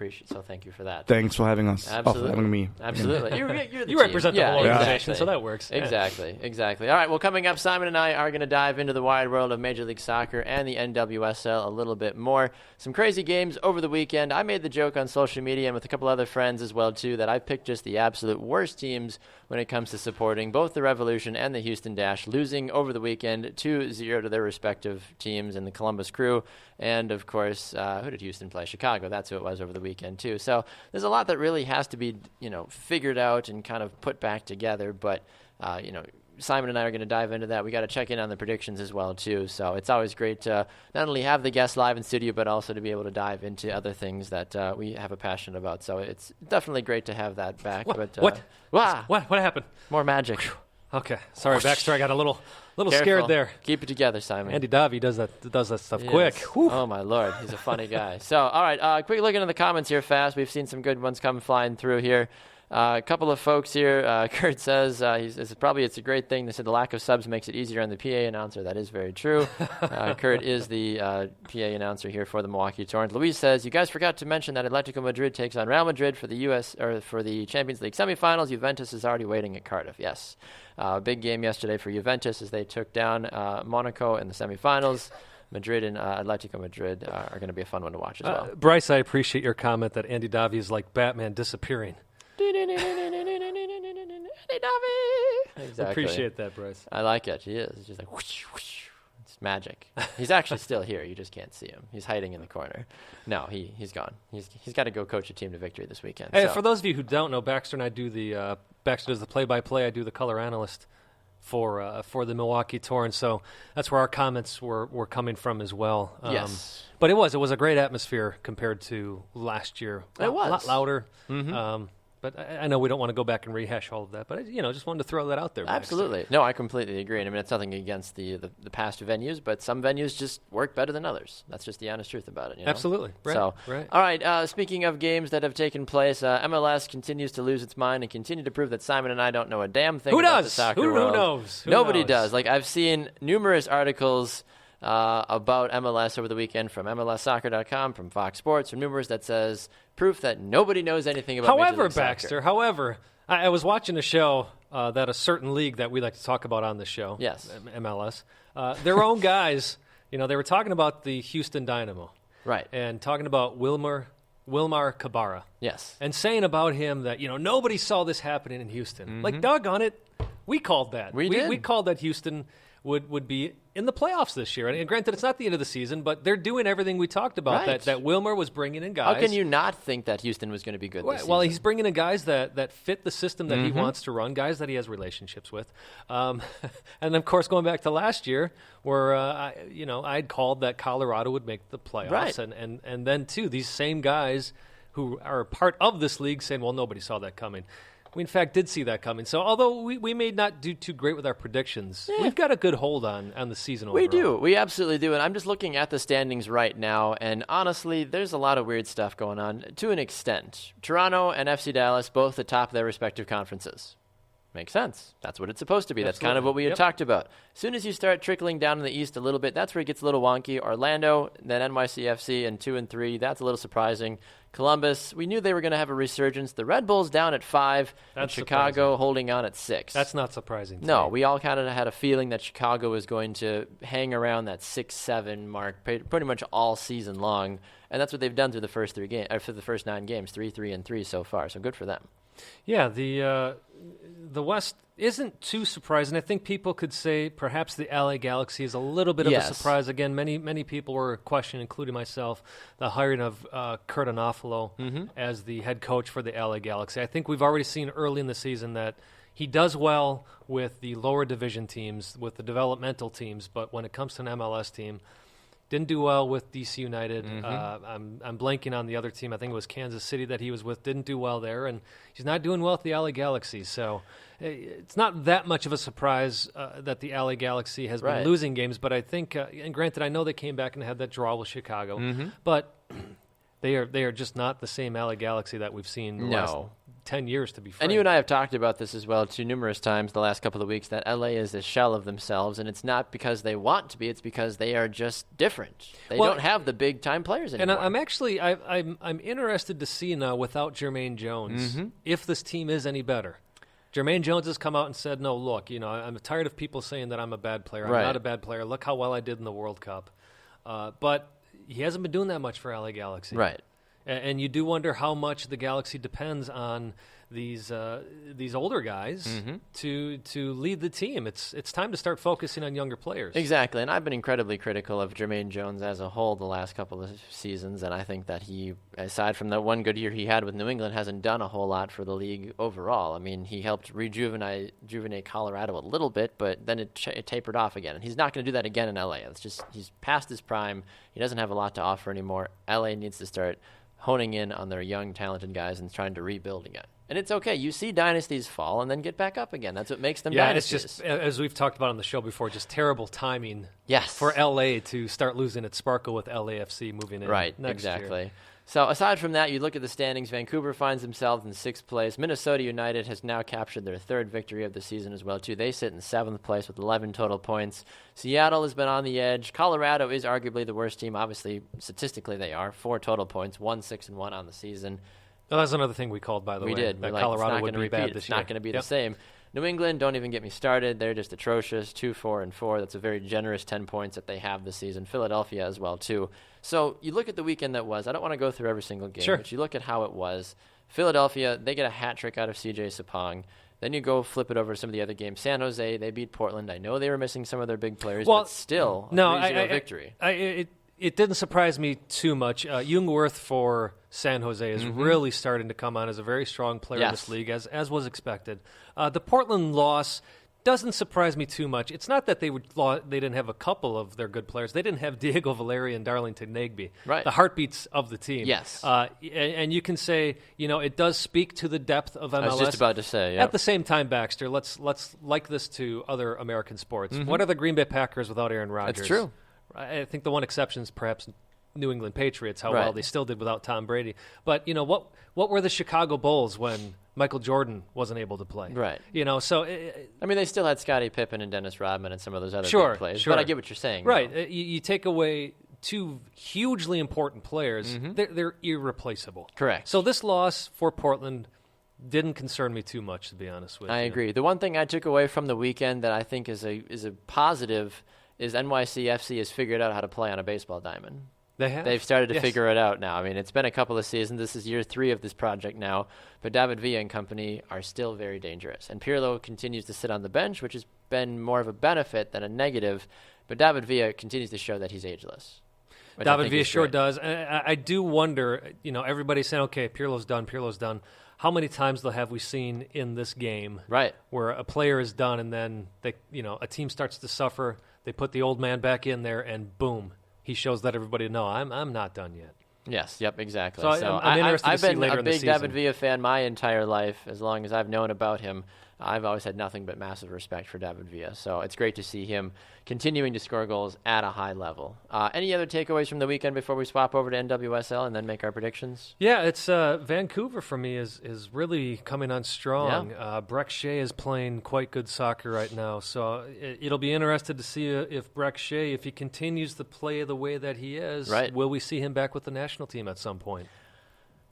thank you for that. Thanks for having us. Absolutely. For having me. Absolutely. You're the you represent the whole organization, exactly. so that works. Exactly. All right. Well, coming up, Simon and I are going to dive into the wide world of Major League Soccer and the NWSL a little bit more. Some crazy games over the weekend. I made the joke on social media and with a couple other friends as well, too, that I picked just the absolute worst teams when it comes to supporting both the Revolution and the Houston Dash, losing over the weekend 2-0 to their respective teams in the Columbus Crew. And, of course, who did Houston play? Chicago. That's who it was over the weekend, too. So there's a lot that really has to be, figured out and kind of put back together. But, Simon and I are going to dive into that. We got to check in on the predictions as well, too. So it's always great to not only have the guests live in studio, but also to be able to dive into other things that we have a passion about. So it's definitely great to have that back. What happened? More magic. Okay, sorry, Baxter. I got a little Careful. scared there. Keep it together, Simon. Andy Davi does that stuff Yes. quick. Whew. Oh my Lord, he's a funny guy. So, all right, quick look into the comments here fast. We've seen some good ones come flying through here. A couple of folks here. Kurt says it's a great thing. They said the lack of subs makes it easier on the PA announcer. That is very true. Kurt is the PA announcer here for the Milwaukee Torrent. Luis says you guys forgot to mention that Atletico Madrid takes on Real Madrid for the Champions League semifinals. Juventus is already waiting at Cardiff. Yes, big game yesterday for Juventus as they took down Monaco in the semifinals. Madrid and Atletico Madrid are going to be a fun one to watch as well. Bryce, I appreciate your comment that Andy Davi is like Batman disappearing. Exactly. Appreciate that, Bryce. I like it. He is. It's just like whoosh, whoosh. It's magic. He's actually still here. You just can't see him. He's hiding in the corner. No, he's gone. He's got to go coach a team to victory this weekend. Hey, for those of you who don't know, Baxter and I do Baxter does the play-by-play. I do the color analyst for the Milwaukee Torrent. So that's where our comments were coming from as well. Yes. But it was a great atmosphere compared to last year. It was a lot louder. Mm-hmm. But I know we don't want to go back and rehash all of that. But just wanted to throw that out there. Absolutely. Baxter. No, I completely agree. And I mean, it's nothing against the past venues, but some venues just work better than others. That's just the honest truth about it. Absolutely. Right. So, right. All right. Speaking of games that have taken place, MLS continues to lose its mind and continue to prove that Simon and I don't know a damn thing about the soccer world. Who knows? Nobody does. Like, I've seen numerous articles about MLS over the weekend from MLSsoccer.com, from Fox Sports, from numerous that says proof that nobody knows anything about Major League Soccer. However, I was watching a show that a certain league that we like to talk about on the show, yes, MLS, their own guys, they were talking about the Houston Dynamo. Right. And talking about Wilmar Cabarra. Yes. And saying about him that, nobody saw this happening in Houston. Like, doggone it, we called that. We did. We called that Houston would be in the playoffs this year. And granted, it's not the end of the season, but they're doing everything we talked about, right. that Wilmer was bringing in guys. How can you not think that Houston was going to be good this season? Well, he's bringing in guys that fit the system that he wants to run, guys that he has relationships with. And, of course, going back to last year where, I'd called that Colorado would make the playoffs. Right. And then, too, these same guys who are part of this league saying, well, nobody saw that coming. We, in fact, did see that coming. So although we may not do too great with our predictions, we've got a good hold on the season overall. We do. We absolutely do. And I'm just looking at the standings right now, and honestly, there's a lot of weird stuff going on to an extent. Toronto and FC Dallas both at the top of their respective conferences. Makes sense. That's what it's supposed to be. That's kind of what we had talked about. As soon as you start trickling down in the East a little bit, that's where it gets a little wonky. Orlando, then NYCFC, and 2 and 3. That's a little surprising. Columbus, we knew they were going to have a resurgence. The Red Bulls down at 5, and Chicago surprising. Holding on at 6. That's not surprising. No, we all kind of had a feeling that Chicago was going to hang around that 6-7 mark pretty much all season long, and that's what they've done through the first 9 games, 3-3-3 so far. So good for them. Yeah, the West isn't too surprising. I think people could say perhaps the LA Galaxy is a little bit of a surprise. Again, many people were questioning, including myself, the hiring of Kurt Onofalo as the head coach for the LA Galaxy. I think we've already seen early in the season that he does well with the lower division teams, with the developmental teams, but when it comes to an MLS team, didn't do well with DC United. I'm blanking on the other team. I think it was Kansas City that he was with. Didn't do well there, and he's not doing well with the LA Galaxy. So it's not that much of a surprise that the LA Galaxy has been losing games. But I think, and granted, I know they came back and had that draw with Chicago, but they are just not the same LA Galaxy that we've seen the last 10 years, to be frank. And you and I have talked about this as well, too, numerous times the last couple of weeks, that LA is a shell of themselves, and it's not because they want to be, it's because they are just different. They don't have the big-time players anymore. And I'm interested to see now, without Jermaine Jones, if this team is any better. Jermaine Jones has come out and said, no, look, I'm tired of people saying that I'm a bad player. I'm not a bad player. Look how well I did in the World Cup. But he hasn't been doing that much for LA Galaxy. Right. And you do wonder how much the Galaxy depends on these older guys to lead the team. It's time to start focusing on younger players. Exactly, and I've been incredibly critical of Jermaine Jones as a whole the last couple of seasons, and I think that he, aside from the one good year he had with New England, hasn't done a whole lot for the league overall. I mean, he helped rejuvenate Colorado a little bit, but then it tapered off again, and he's not going to do that again in LA. It's just he's past his prime. He doesn't have a lot to offer anymore. LA needs to start honing in on their young, talented guys and trying to rebuild again. And it's okay. You see dynasties fall and then get back up again. That's what makes them dynasties. Yeah, it's just, as we've talked about on the show before, just terrible timing for LA to start losing its sparkle with LAFC moving in next year. So aside from that, you look at the standings. Vancouver finds themselves in 6th place. Minnesota United has now captured their 3rd victory of the season as well, too. They sit in 7th place with 11 total points. Seattle has been on the edge. Colorado is arguably the worst team. Obviously, statistically, they are. 4 total points, 1-6-1 on the season. Oh, that's another thing we called, by the way. We did. That Colorado would be bad this year. It's not going to be the same. New England, don't even get me started. They're just atrocious, 2-4-4. That's a very generous 10 points that they have this season. Philadelphia as well, too. So you look at the weekend that was. I don't want to go through every single game, but you look at how it was. Philadelphia, they get a hat trick out of CJ Sapong. Then you go flip it over to some of the other games. San Jose, they beat Portland. I know they were missing some of their big players, but still a 3-0 victory. It didn't surprise me too much. Jungwirth for San Jose is really starting to come on as a very strong player in this league, as was expected. The Portland loss doesn't surprise me too much. It's not that they didn't have a couple of their good players. They didn't have Diego Valeri and Darlington Nagbe, the heartbeats of the team. Yes. And you can say, it does speak to the depth of MLS. I was just about to say, At the same time, Baxter, let's like this to other American sports. What are the Green Bay Packers without Aaron Rodgers? That's true. I think the one exception is perhaps New England Patriots, how well they still did without Tom Brady. But, what were the Chicago Bulls when Michael Jordan wasn't able to play. Right. So... I mean, they still had Scottie Pippen and Dennis Rodman and some of those other big players. Sure. But I get what you're saying. Right. though. You take away two hugely important players, they're irreplaceable. Correct. So this loss for Portland didn't concern me too much, to be honest with you. I agree. The one thing I took away from the weekend that I think is a positive is NYCFC has figured out how to play on a baseball diamond. They have. They've started to figure it out now. I mean, it's been a couple of seasons. This is year 3 of this project now. But David Villa and company are still very dangerous. And Pirlo continues to sit on the bench, which has been more of a benefit than a negative. But David Villa continues to show that he's ageless. David Villa sure does. I do wonder, everybody's saying, okay, Pirlo's done. How many times have we seen in this game where a player is done and then a team starts to suffer, they put the old man back in there, and boom, he shows that everybody, no, I'm not done yet. Yes, yep, exactly. So I'm interested to see later in the season. I've been a big David Villa fan my entire life, as long as I've known about him. I've always had nothing but massive respect for David Villa, so it's great to see him continuing to score goals at a high level. Any other takeaways from the weekend before we swap over to NWSL and then make our predictions? Yeah, it's Vancouver for me is really coming on strong. Yeah. Breck Shea is playing quite good soccer right now, so it'll be interesting to see if Breck Shea, if he continues to play the way that he is, will we see him back with the national team at some point?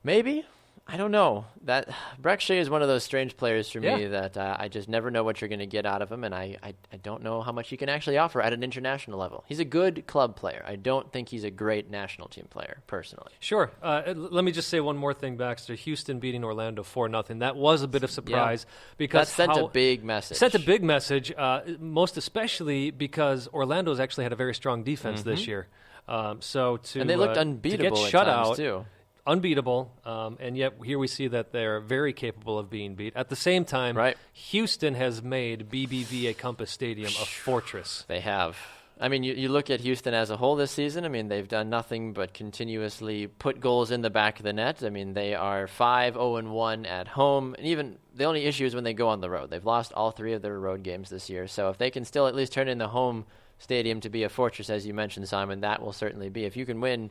Maybe. I don't know. That Breck Shea is one of those strange players for me that I just never know what you're going to get out of him, and I don't know how much he can actually offer at an international level. He's a good club player. I don't think he's a great national team player, personally. Sure. Let me just say one more thing, Baxter. Houston beating Orlando 4-0. That was a bit of surprise because that sent a big message. Sent a big message, most especially because Orlando's actually had a very strong defense this year. And they looked unbeatable to get at shut times out, too. Unbeatable, and yet here we see that they're very capable of being beat. At the same time, Houston has made BBVA Compass Stadium a fortress. They have. I mean, you look at Houston as a whole this season. I mean, they've done nothing but continuously put goals in the back of the net. I mean, they are 5-0-1 at home. And even the only issue is when they go on the road. They've lost all 3 of their road games this year. So if they can still at least turn in the home stadium to be a fortress, as you mentioned, Simon, that will certainly be. If you can win,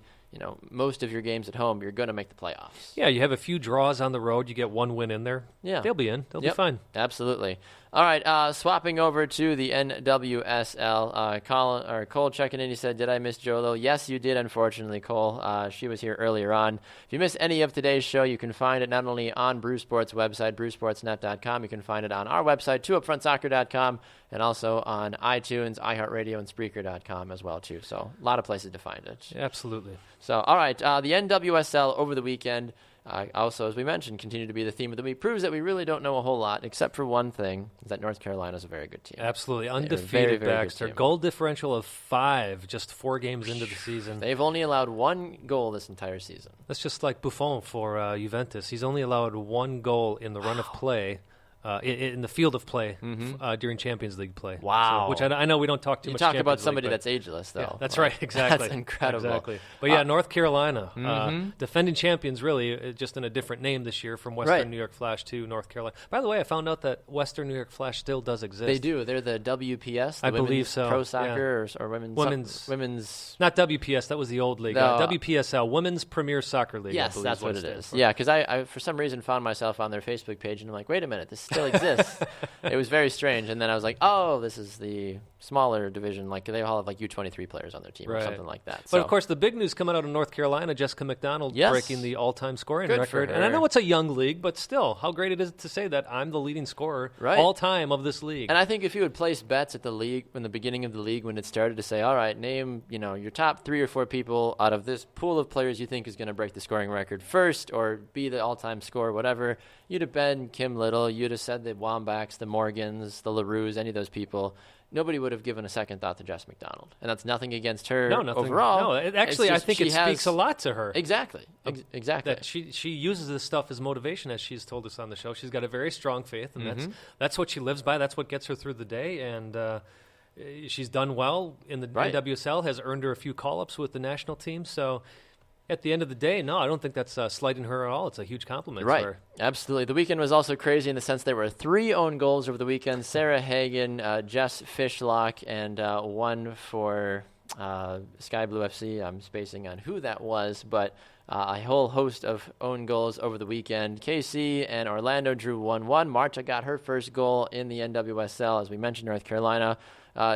most of your games at home, you're going to make the playoffs. Yeah, you have a few draws on the road. You get 1 win in there. Yeah. They'll be in. They'll be fine. Absolutely. All right, swapping over to the NWSL. Cole checking in. He said, did I miss Jolo? Yes, you did, unfortunately, Cole. She was here earlier on. If you missed any of today's show, you can find it not only on Brew Sports' website, brewsportsnet.com. You can find it on our website, twoupfrontsoccer.com, and also on iTunes, iHeartRadio, and Spreaker.com as well, too. So a lot of places to find it. Absolutely. So, all right, the NWSL over the weekend, also, as we mentioned, continue to be the theme of the week, proves that we really don't know a whole lot, except for one thing, is that North Carolina is a very good team. Absolutely. Undefeated, very, very Baxter. Goal differential of 5, just 4 games into the season. They've only allowed 1 goal this entire season. That's just like Buffon for Juventus. He's only allowed 1 goal in the run of play. In the field of play during Champions League play. Wow. So, which I know we don't talk too much You talk Champions about somebody League, that's ageless, though. Yeah, that's right, exactly. That's incredible. Exactly. But yeah, North Carolina, defending champions really, just in a different name this year from Western New York Flash to North Carolina. By the way, I found out that Western New York Flash still does exist. They do. They're the WPS, the I believe so. Pro Soccer or women's. Not WPS, that was the old league. No. WPSL, Women's Premier Soccer League. Yes, that's what it is. Yeah, because I for some reason found myself on their Facebook page and I'm like, wait a minute, this still exists. It was very strange, and then I was like, oh, this is the smaller division. Like, they all have like U23 players on their team or something like that. But of course, the big news coming out of North Carolina, Jessica McDonald breaking the all-time scoring record. And I know it's a young league, but still, how great it is to say that I'm the leading scorer all-time of this league. And I think if you would place bets at the league, in the beginning of the league when it started, to say, all right, name your top 3 or 4 people out of this pool of players you think is going to break the scoring record first or be the all-time scorer, whatever, you'd have been Kim Little, you'd have said the Wombacks, the Morgans, the LaRues, any of those people. Nobody would have given a second thought to Jess McDonald. And that's nothing against her overall. No, I think it speaks a lot to her. Exactly. Exactly. That she uses this stuff as motivation, as she's told us on the show. She's got a very strong faith, and that's what she lives by. That's what gets her through the day. And she's done well in the NWSL, has earned her a few call-ups with the national team. So at the end of the day, no, I don't think that's slighting her at all. It's a huge compliment to her. Absolutely. The weekend was also crazy in the sense there were 3 own goals over the weekend. Sarah Hagen, Jess Fishlock, and 1 for Sky Blue FC. I'm spacing on who that was, but a whole host of own goals over the weekend. KC and Orlando drew 1-1. Marta got her first goal in the NWSL. As we mentioned, North Carolina,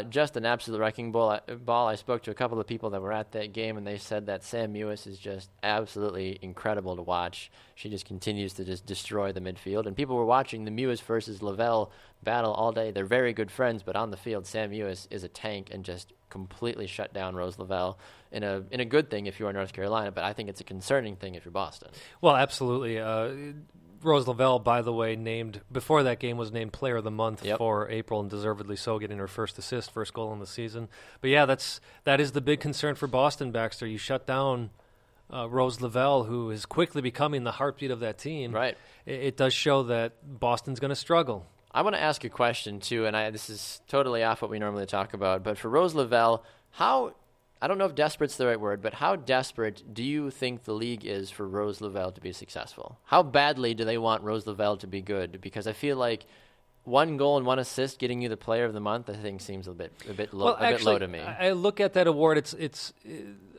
just an absolute wrecking ball. I spoke to a couple of people that were at that game, and they said that Sam Mewis is just absolutely incredible to watch. She just continues to just destroy the midfield. And people were watching the Mewis versus Lavelle battle all day. They're very good friends, but on the field, Sam Mewis is a tank and just completely shut down Rose Lavelle in a good thing if you're North Carolina, but I think it's a concerning thing if you're Boston. Well, absolutely. Rose Lavelle, by the way, before that game was named Player of the Month for April, and deservedly so, getting her first assist, first goal in the season. But yeah, that is the big concern for Boston, Baxter. You shut down Rose Lavelle, who is quickly becoming the heartbeat of that team. Right. It does show that Boston's going to struggle. I want to ask a question, too, and this is totally off what we normally talk about, but for Rose Lavelle, I don't know if desperate's the right word, but how desperate do you think the league is for Rose Lavelle to be successful? How badly do they want Rose Lavelle to be good? Because I feel like 1 goal and 1 assist getting you the Player of the Month, I think seems a bit low to me. I look at that award.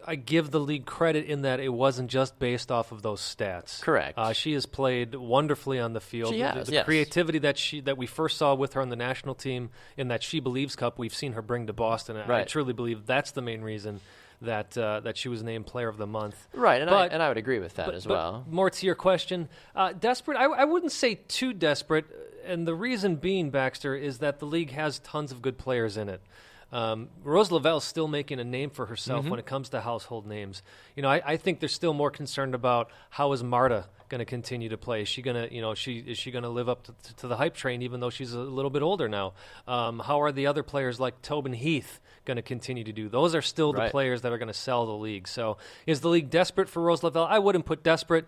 I give the league credit in that it wasn't just based off of those stats. Correct. She has played wonderfully on the field. She has, the creativity that we first saw with her on the national team in that She Believes Cup, we've seen her bring to Boston. Right. I truly believe that's the main reason that she was named Player of the Month. Right, and I would agree with that as well. More to your question, desperate, I wouldn't say too desperate, and the reason being, Baxter, is that the league has tons of good players in it. Rose Lavelle's still making a name for herself when it comes to household names. I think they're still more concerned about how is Marta going to continue to play. Is she going to, is she going to live up to the hype train, even though she's a little bit older now? How are the other players like Tobin Heath going to continue to do? Those are still the players that are going to sell the league. So is the league desperate for Rose Lavelle? I wouldn't put desperate.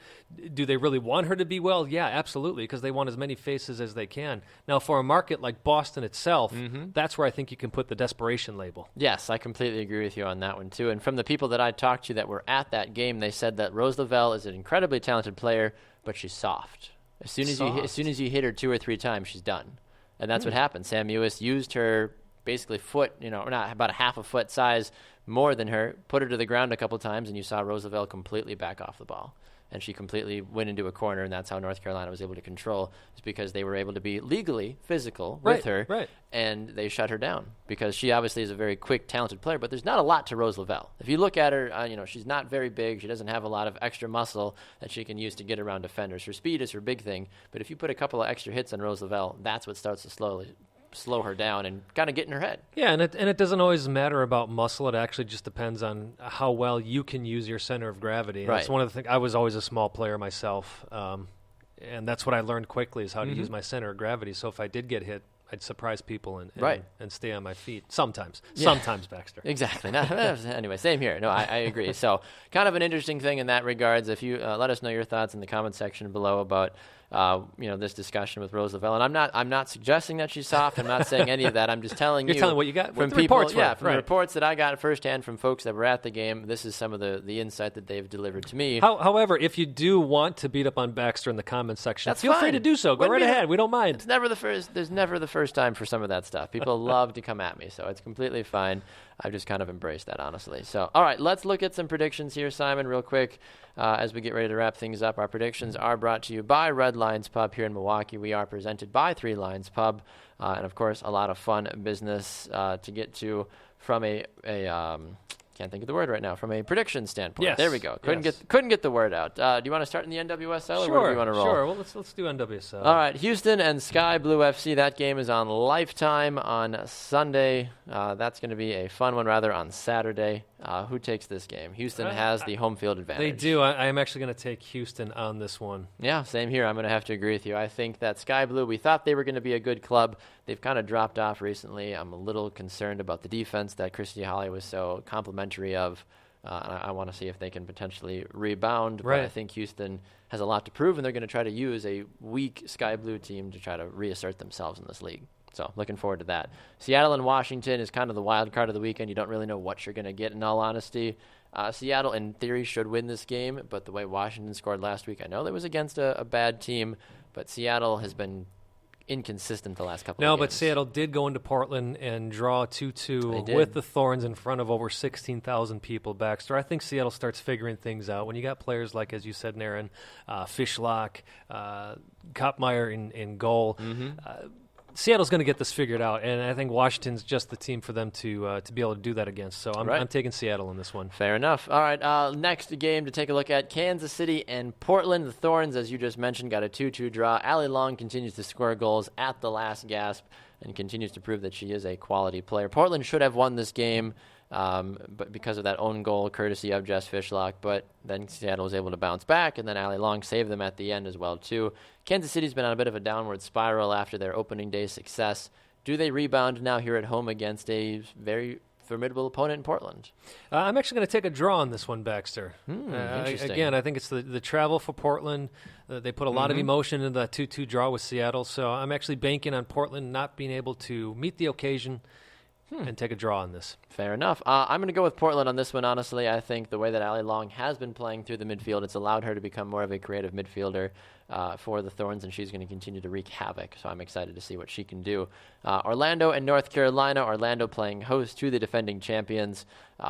Do they really want her to be well? Yeah, absolutely, because they want as many faces as they can. Now, for a market like Boston itself, that's where I think you can put the desperation label. Yes, I completely agree with you on that one, too. And from the people that I talked to that were at that game, they said that Rose Lavelle is an incredibly talented player, but she's soft. As soon as you hit her 2 or 3 times, she's done. And that's what happened. Sam Mewis used her basically foot, or not, about a half a foot size more than her, put her to the ground a couple times, and you saw Rose Lavelle completely back off the ball. And she completely went into a corner, and that's how North Carolina was able to control. It's because they were able to be legally physical with her, and they shut her down because she obviously is a very quick, talented player, but there's not a lot to Rose Lavelle. If you look at her, she's not very big. She doesn't have a lot of extra muscle that she can use to get around defenders. Her speed is her big thing, but if you put a couple of extra hits on Rose Lavelle, that's what starts to slow her down and kind of get in her head. Yeah, and it doesn't always matter about muscle. It actually just depends on how well you can use your center of gravity. And that's one of the things. I was always a small player myself, and that's what I learned quickly is how to use my center of gravity. So if I did get hit, I'd surprise people and stay on my feet. Sometimes, Baxter. Exactly. Anyway, same here. No, I agree. So kind of an interesting thing in that regards. If you let us know your thoughts in the comment section below about this discussion with Rose Lavelle. And I'm not suggesting that she's soft. I'm not saying any of that. I'm just telling You're telling what you got from the people. Reports from the reports that I got firsthand from folks that were at the game. This is some of the insight that they've delivered to me. However, if you do want to beat up on Baxter in the comment section, feel free to do so. Go right ahead. We don't mind. It's never the first. There's never the first time for some of that stuff. People love to come at me, so it's completely fine. I've just kind of embraced that, honestly. So, all right, let's look at some predictions here, Simon, real quick. As we get ready to wrap things up, our predictions are brought to you by Red Lions Pub here in Milwaukee. We are presented by 3 Lions Pub, and of course, a lot of fun business to get to from a can't think of the word right now, from a prediction standpoint. Yes. There we go. Couldn't get the word out. Do you want to start in the NWSL, or where do you want to roll? Sure. Well, let's do NWSL. All right, Houston and Sky Blue FC. That game is on Lifetime on Sunday. That's going to be a fun one, rather, on Saturday. Who takes this game? Houston has the home field advantage. They do. I am actually going to take Houston on this one. Yeah, same here. I'm going to have to agree with you. I think that Sky Blue, we thought they were going to be a good club. They've kind of dropped off recently. I'm a little concerned about the defense that Christy Holly was so complimentary of. I want to see if they can potentially rebound. But I think Houston has a lot to prove, and they're going to try to use a weak Sky Blue team to try to reassert themselves in this league. So looking forward to that. Seattle and Washington is kind of the wild card of the weekend. You don't really know what you're going to get, in all honesty. Seattle, in theory, should win this game, but the way Washington scored last week, I know that was against a bad team, but Seattle has been inconsistent the last couple No, of games. but Seattle did go into Portland and draw 2-2 They with did. the Thorns in front of over 16,000 people, Baxter. I think Seattle starts figuring things out. When you got players like, as you said, Naren, Fishlock, Kopmeyer in goal, Seattle's going to get this figured out, and I think Washington's just the team for them to be able to do that against. So I'm taking Seattle in this one. Fair enough. All right, next game to take a look at, Kansas City and Portland. The Thorns, as you just mentioned, got a 2-2 draw. Allie Long continues to score goals at the last gasp and continues to prove that she is a quality player. Portland should have won this game, but because of that own goal courtesy of Jess Fishlock, but then Seattle was able to bounce back, and then Allie Long saved them at the end as well, too. Kansas City's been on a bit of a downward spiral after their opening day success. Do they rebound now here at home against a very formidable opponent in Portland? I'm actually going to take a draw on this one, Baxter. Interesting. Again, I think it's the travel for Portland. They put a lot of emotion into that 2-2 draw with Seattle, so I'm actually banking on Portland not being able to meet the occasion and take a draw on this. Fair enough. I'm going to go with Portland on this one, honestly. I think the way that Allie Long has been playing through the midfield, it's allowed her to become more of a creative midfielder for the Thorns, and she's going to continue to wreak havoc. So I'm excited to see what she can do. Orlando and North Carolina. Orlando playing host to the defending champions.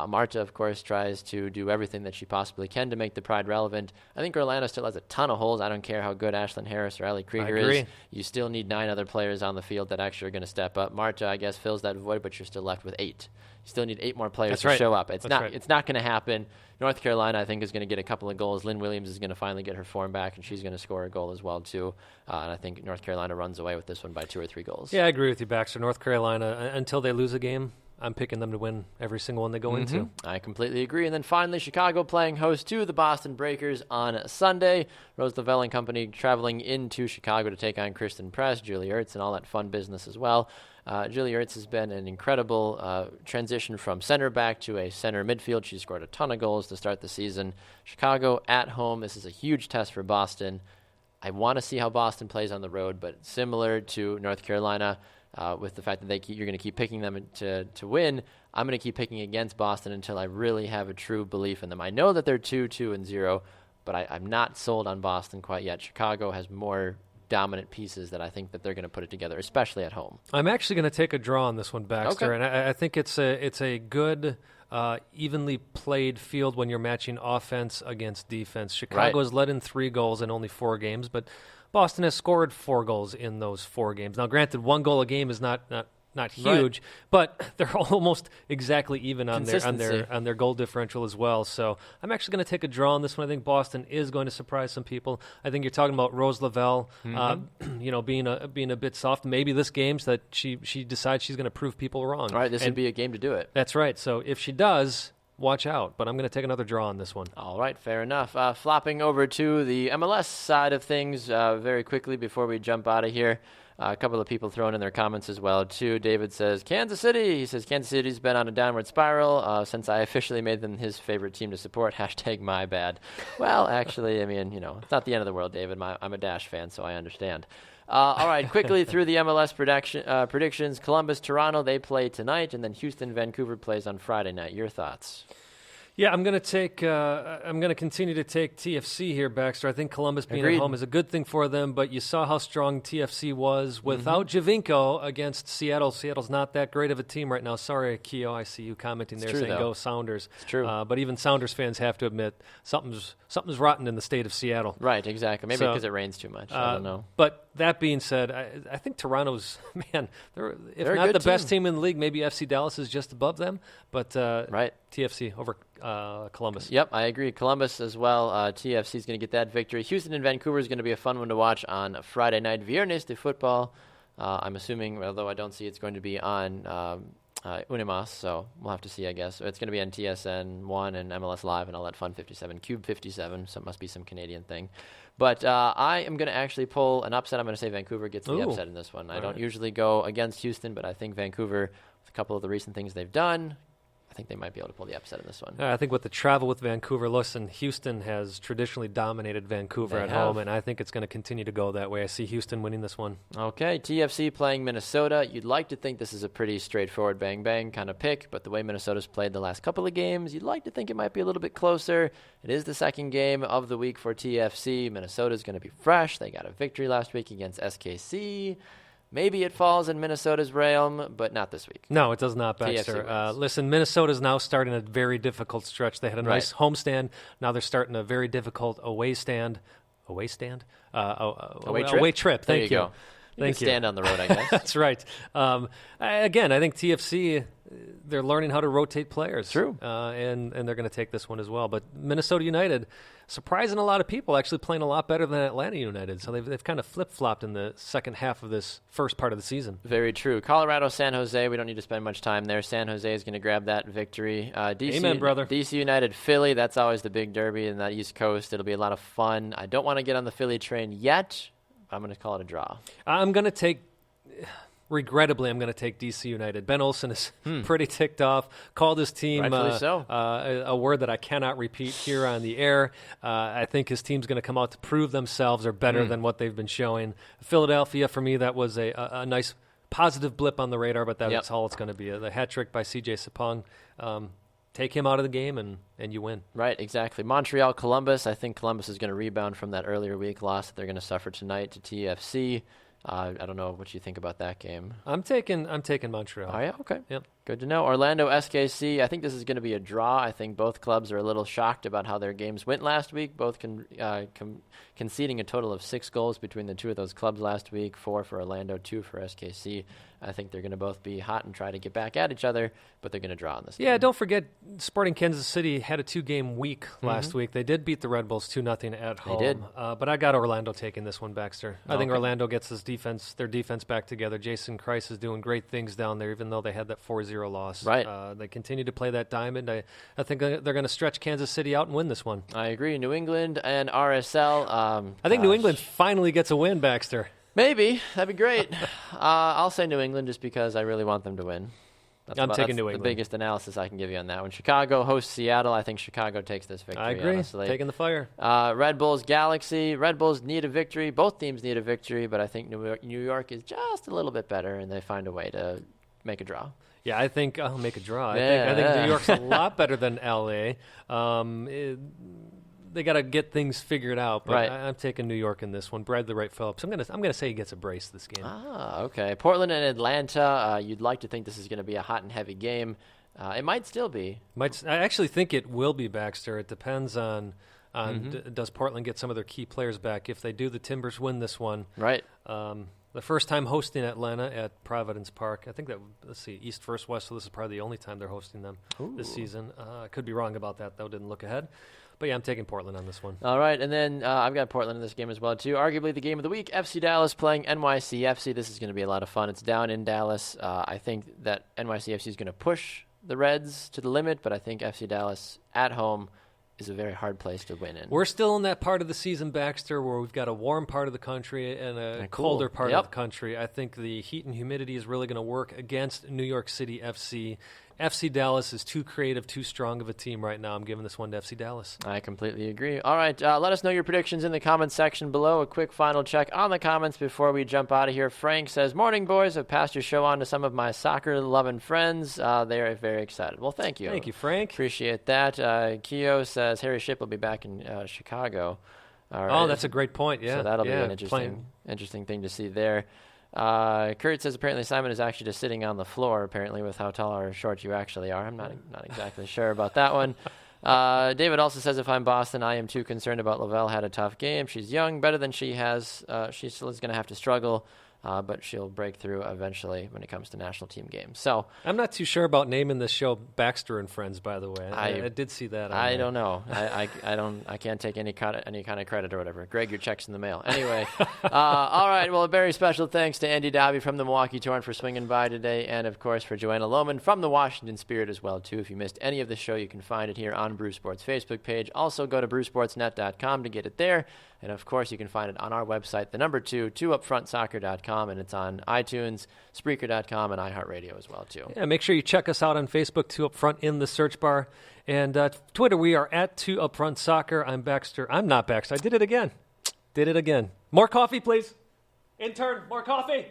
Marta, of course, tries to do everything that she possibly can to make the Pride relevant. I think Orlando still has a ton of holes. I don't care how good Ashlyn Harris or Allie Krieger is. You still need 9 other players on the field that actually are going to step up. Marta, I guess, fills that void, but you're still left with 8. You still need 8 more players to show up. It's not going to happen. North Carolina, I think, is going to get a couple of goals. Lynn Williams is going to finally get her form back, and she's going to score a goal as well, too. And I think North Carolina runs away with this one by 2 or 3 goals. Yeah, I agree with you, Baxter. North Carolina, until they lose a game, I'm picking them to win every single one they go into. I completely agree. And then finally, Chicago playing host to the Boston Breakers on Sunday. Rose Lavelle and company traveling into Chicago to take on Kristen Press, Julie Ertz, and all that fun business as well. Julie Ertz has been an incredible transition from center back to a center midfield. She scored a ton of goals to start the season. Chicago at home. This is a huge test for Boston. I want to see how Boston plays on the road, but similar to North Carolina, with the fact that you're going to keep picking them to win, I'm going to keep picking against Boston until I really have a true belief in them. I know that they're 2-2-0, but I'm not sold on Boston quite yet. Chicago has more dominant pieces that I think that they're going to put it together, especially at home. I'm actually going to take a draw on this one, Baxter, Okay. and I think it's a good, evenly played field when you're matching offense against defense. Chicago has led in 3 goals in only 4 games, but Boston has scored 4 goals in those 4 games. Now, granted, 1 goal a game is not huge, but they're almost exactly even on their goal differential as well. So I'm actually going to take a draw on this one. I think Boston is going to surprise some people. I think you're talking about Rose Lavelle, being a bit soft. Maybe this game so that she decides she's going to prove people wrong. All right, this would be a game to do it. That's right. So if she does, watch out. But I'm going to take another draw on this one. All right, fair enough. Flopping over to the MLS side of things very quickly before we jump out of here. A couple of people throwing in their comments as well, too. David says, Kansas City. He says, Kansas City's been on a downward spiral since I officially made them his favorite team to support. #my bad. Well, actually, I mean, it's not the end of the world, David. I'm a Dash fan, so I understand. All right, quickly through the MLS predictions. Columbus, Toronto, they play tonight, and then Houston, Vancouver plays on Friday night. Your thoughts? Yeah, I'm going to continue to take TFC here, Baxter. I think Columbus being at home is a good thing for them, but you saw how strong TFC was without Javinko against Seattle. Seattle's not that great of a team right now. Sorry, Keo, I see you commenting there saying go Sounders. It's true. But even Sounders fans have to admit something's rotten in the state of Seattle. Right, exactly. Maybe because it rains too much. I don't know. But that being said, I think Toronto's, they're not the best team in the league. Maybe FC Dallas is just above them, but TFC over Columbus. Yep, I agree. Columbus as well. TFC is going to get that victory. Houston and Vancouver is going to be a fun one to watch on Friday night. Viernes de football. I'm assuming, although I don't see it's going to be on Unimas, so we'll have to see, I guess. It's going to be on TSN 1 and MLS Live and all that fun 57, Cube 57, so it must be some Canadian thing. But I am going to actually pull an upset. I'm going to say Vancouver gets the upset in this one. I don't usually go against Houston, but I think Vancouver, with a couple of the recent things they've done, I think they might be able to pull the upset in this one. I think with the travel with Vancouver, listen, Houston has traditionally dominated Vancouver at home, and I think it's going to continue to go that way. I see Houston winning this one. Okay, TFC playing Minnesota. You'd like to think this is a pretty straightforward bang-bang kind of pick, but the way Minnesota's played the last couple of games, you'd like to think it might be a little bit closer. It is the second game of the week for TFC. Minnesota's going to be fresh. They got a victory last week against SKC. Maybe it falls in Minnesota's realm, but not this week. No, it does not, TFC Baxter. wins. Listen, Minnesota's now starting a very difficult stretch. They had a nice homestand. Now they're starting a very difficult away stand. Away stand? Away trip. There Thank you you. go. You can stand on the road, I guess. That's right. Again, I think TFC, they're learning how to rotate players. True. And they're going to take this one as well. But Minnesota United, surprising a lot of people, actually playing a lot better than Atlanta United. So they've kind of flip-flopped in the second half of this first part of the season. Very true. Colorado, San Jose, we don't need to spend much time there. San Jose is going to grab that victory. Amen, brother. DC United, Philly, that's always the big derby in that East Coast. It'll be a lot of fun. I don't want to get on the Philly train yet. I'm going to call it a draw. Regrettably, I'm going to take DC United. Ben Olsen is pretty ticked off. Called his team Rightfully so. A word that I cannot repeat here on the air. I think his team's going to come out to prove themselves are better than what they've been showing. Philadelphia, for me, that was a nice positive blip on the radar, but that's all it's going to be. The hat trick by C.J. Sapong. Take him out of the game, and you win. Right, exactly. Montreal, Columbus. I think Columbus is going to rebound from that earlier week loss that they're going to suffer tonight to TFC. I don't know what you think about that game. I'm taking Montreal. Oh, yeah? Okay. Yep. Good to know. Orlando, SKC. I think this is going to be a draw. I think both clubs are a little shocked about how their games went last week, both conceding a total of 6 goals between the two of those clubs last week, 4 for Orlando, 2 for SKC. I think they're going to both be hot and try to get back at each other, but they're going to draw on this game. Yeah, don't forget, Sporting Kansas City had a 2-game week last week. They did beat the Red Bulls 2-0 at home. They did. But I got Orlando taking this one, Baxter. I think Orlando gets their defense back together. Jason Kreis is doing great things down there, even though they had that 4-0 loss. Right. They continue to play that diamond. I think they're going to stretch Kansas City out and win this one. I agree. New England and RSL. I think New England finally gets a win, Baxter. Maybe. That'd be great. I'll say New England just because I really want them to win. I'm taking New England. The biggest analysis I can give you on that one. Chicago hosts Seattle. I think Chicago takes this victory, I agree. honestly. Taking the fire. Red Bulls, Galaxy. Red Bulls need a victory. Both teams need a victory, but I think New York is just a little bit better, and they find a way to make a draw. Yeah, I think I'll make a draw. I Yeah. think New York's a lot better than L.A. They got to get things figured out, but Right. I'm taking New York in this one. Bradley Wright Phillips. I'm gonna say he gets a brace this game. Okay. Portland and Atlanta. You'd like to think this is going to be a hot and heavy game. It might still be. I actually think it will be, Baxter. It depends on does Portland get some of their key players back. If they do, the Timbers win this one. Right. The first time hosting Atlanta at Providence Park. I think that, let's see, East versus West, so this is probably the only time they're hosting them this season. I could be wrong about that, though. Didn't look ahead. But, yeah, I'm taking Portland on this one. All right, and then I've got Portland in this game as well, too. Arguably the game of the week, FC Dallas playing NYCFC. This is going to be a lot of fun. It's down in Dallas. I think that NYCFC is going to push the Reds to the limit, but I think FC Dallas at home is a very hard place to win in. We're still in that part of the season, Baxter, where we've got a warm part of the country and a colder part of the country. I think the heat and humidity is really going to work against New York City FC. FC Dallas is too creative, too strong of a team right now. I'm giving this one to FC Dallas. I completely agree. All right, let us know your predictions in the comments section below. A quick final check on the comments before we jump out of here. Frank says, "Morning, boys. I've passed your show on to some of my soccer-loving friends. They are very excited." Well, thank you. Thank you, Frank. Appreciate that. Keo says, "Harry Shipp will be back in Chicago." All right. Oh, that's a great point. Yeah. So that'll be an playing. interesting thing to see there. Kurt says apparently Simon is actually just sitting on the floor, apparently, with how tall or short you actually are. I'm not exactly sure about that one. David also says, if I'm Boston, I am too concerned about Lavelle. Had a tough game. She's young, better than she has. She still is going to have to struggle, but she'll break through eventually when it comes to national team games. So I'm not too sure about naming this show Baxter and Friends, by the way. I did see that. I don't know. I can't take any kind of credit or whatever. Greg, your check's in the mail. Anyway, all right. Well, a very special thanks to Andy Davi from the Milwaukee Torrent for swinging by today, and of course for Joanna Lohman from the Washington Spirit as well too. If you missed any of the show, you can find it here on Brew Sports Facebook page. Also, go to brewsportsnet.com to get it there, and of course you can find it on our website, the number 2upfrontsoccer.com, and it's on iTunes, Spreaker.com, and iHeartRadio as well too. Yeah, make sure you check us out on Facebook, 2 Up Front in the search bar. And Twitter, we are at 2 Up Front Soccer. I'm Baxter. I'm not Baxter. I did it again. More coffee, please. Intern, more coffee.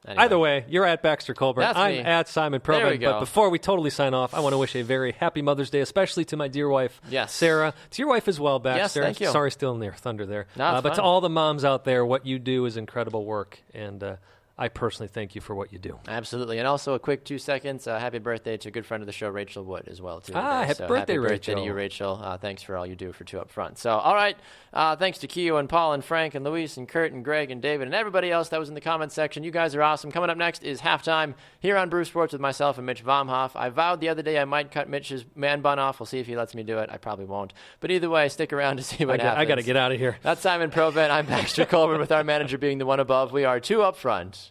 Anyway. Either way, you're at Baxter Colburn. That's I'm me. at Simon There we Probin. go. But before we totally sign off, I want to wish a very happy Mother's Day, especially to my dear wife, Yes. Sarah. To your wife as well, Baxter. Yes, thank you. Sorry, stealing their thunder there. No, it's but fine. to all the moms out there, what you do is incredible work, and I personally thank you for what you do. Absolutely. And also a quick 2 seconds, happy birthday to a good friend of the show, Rachel Wood, as well, too. Happy birthday, happy birthday Rachel. to you, Rachel. Thanks for all you do for Two Up Front. So, all right, thanks to Keo and Paul and Frank and Luis and Kurt and Greg and David and everybody else that was in the comments section. You guys are awesome. Coming up next is Halftime here on Brew Sports with myself and Mitch Vomhoff. I vowed the other day I might cut Mitch's man bun off. We'll see if he lets me do it. I probably won't. But either way, stick around to see what happens. I got to get out of here. That's Simon Probin. I'm Baxter Colburn with our manager being the one above. We are Two Up Front.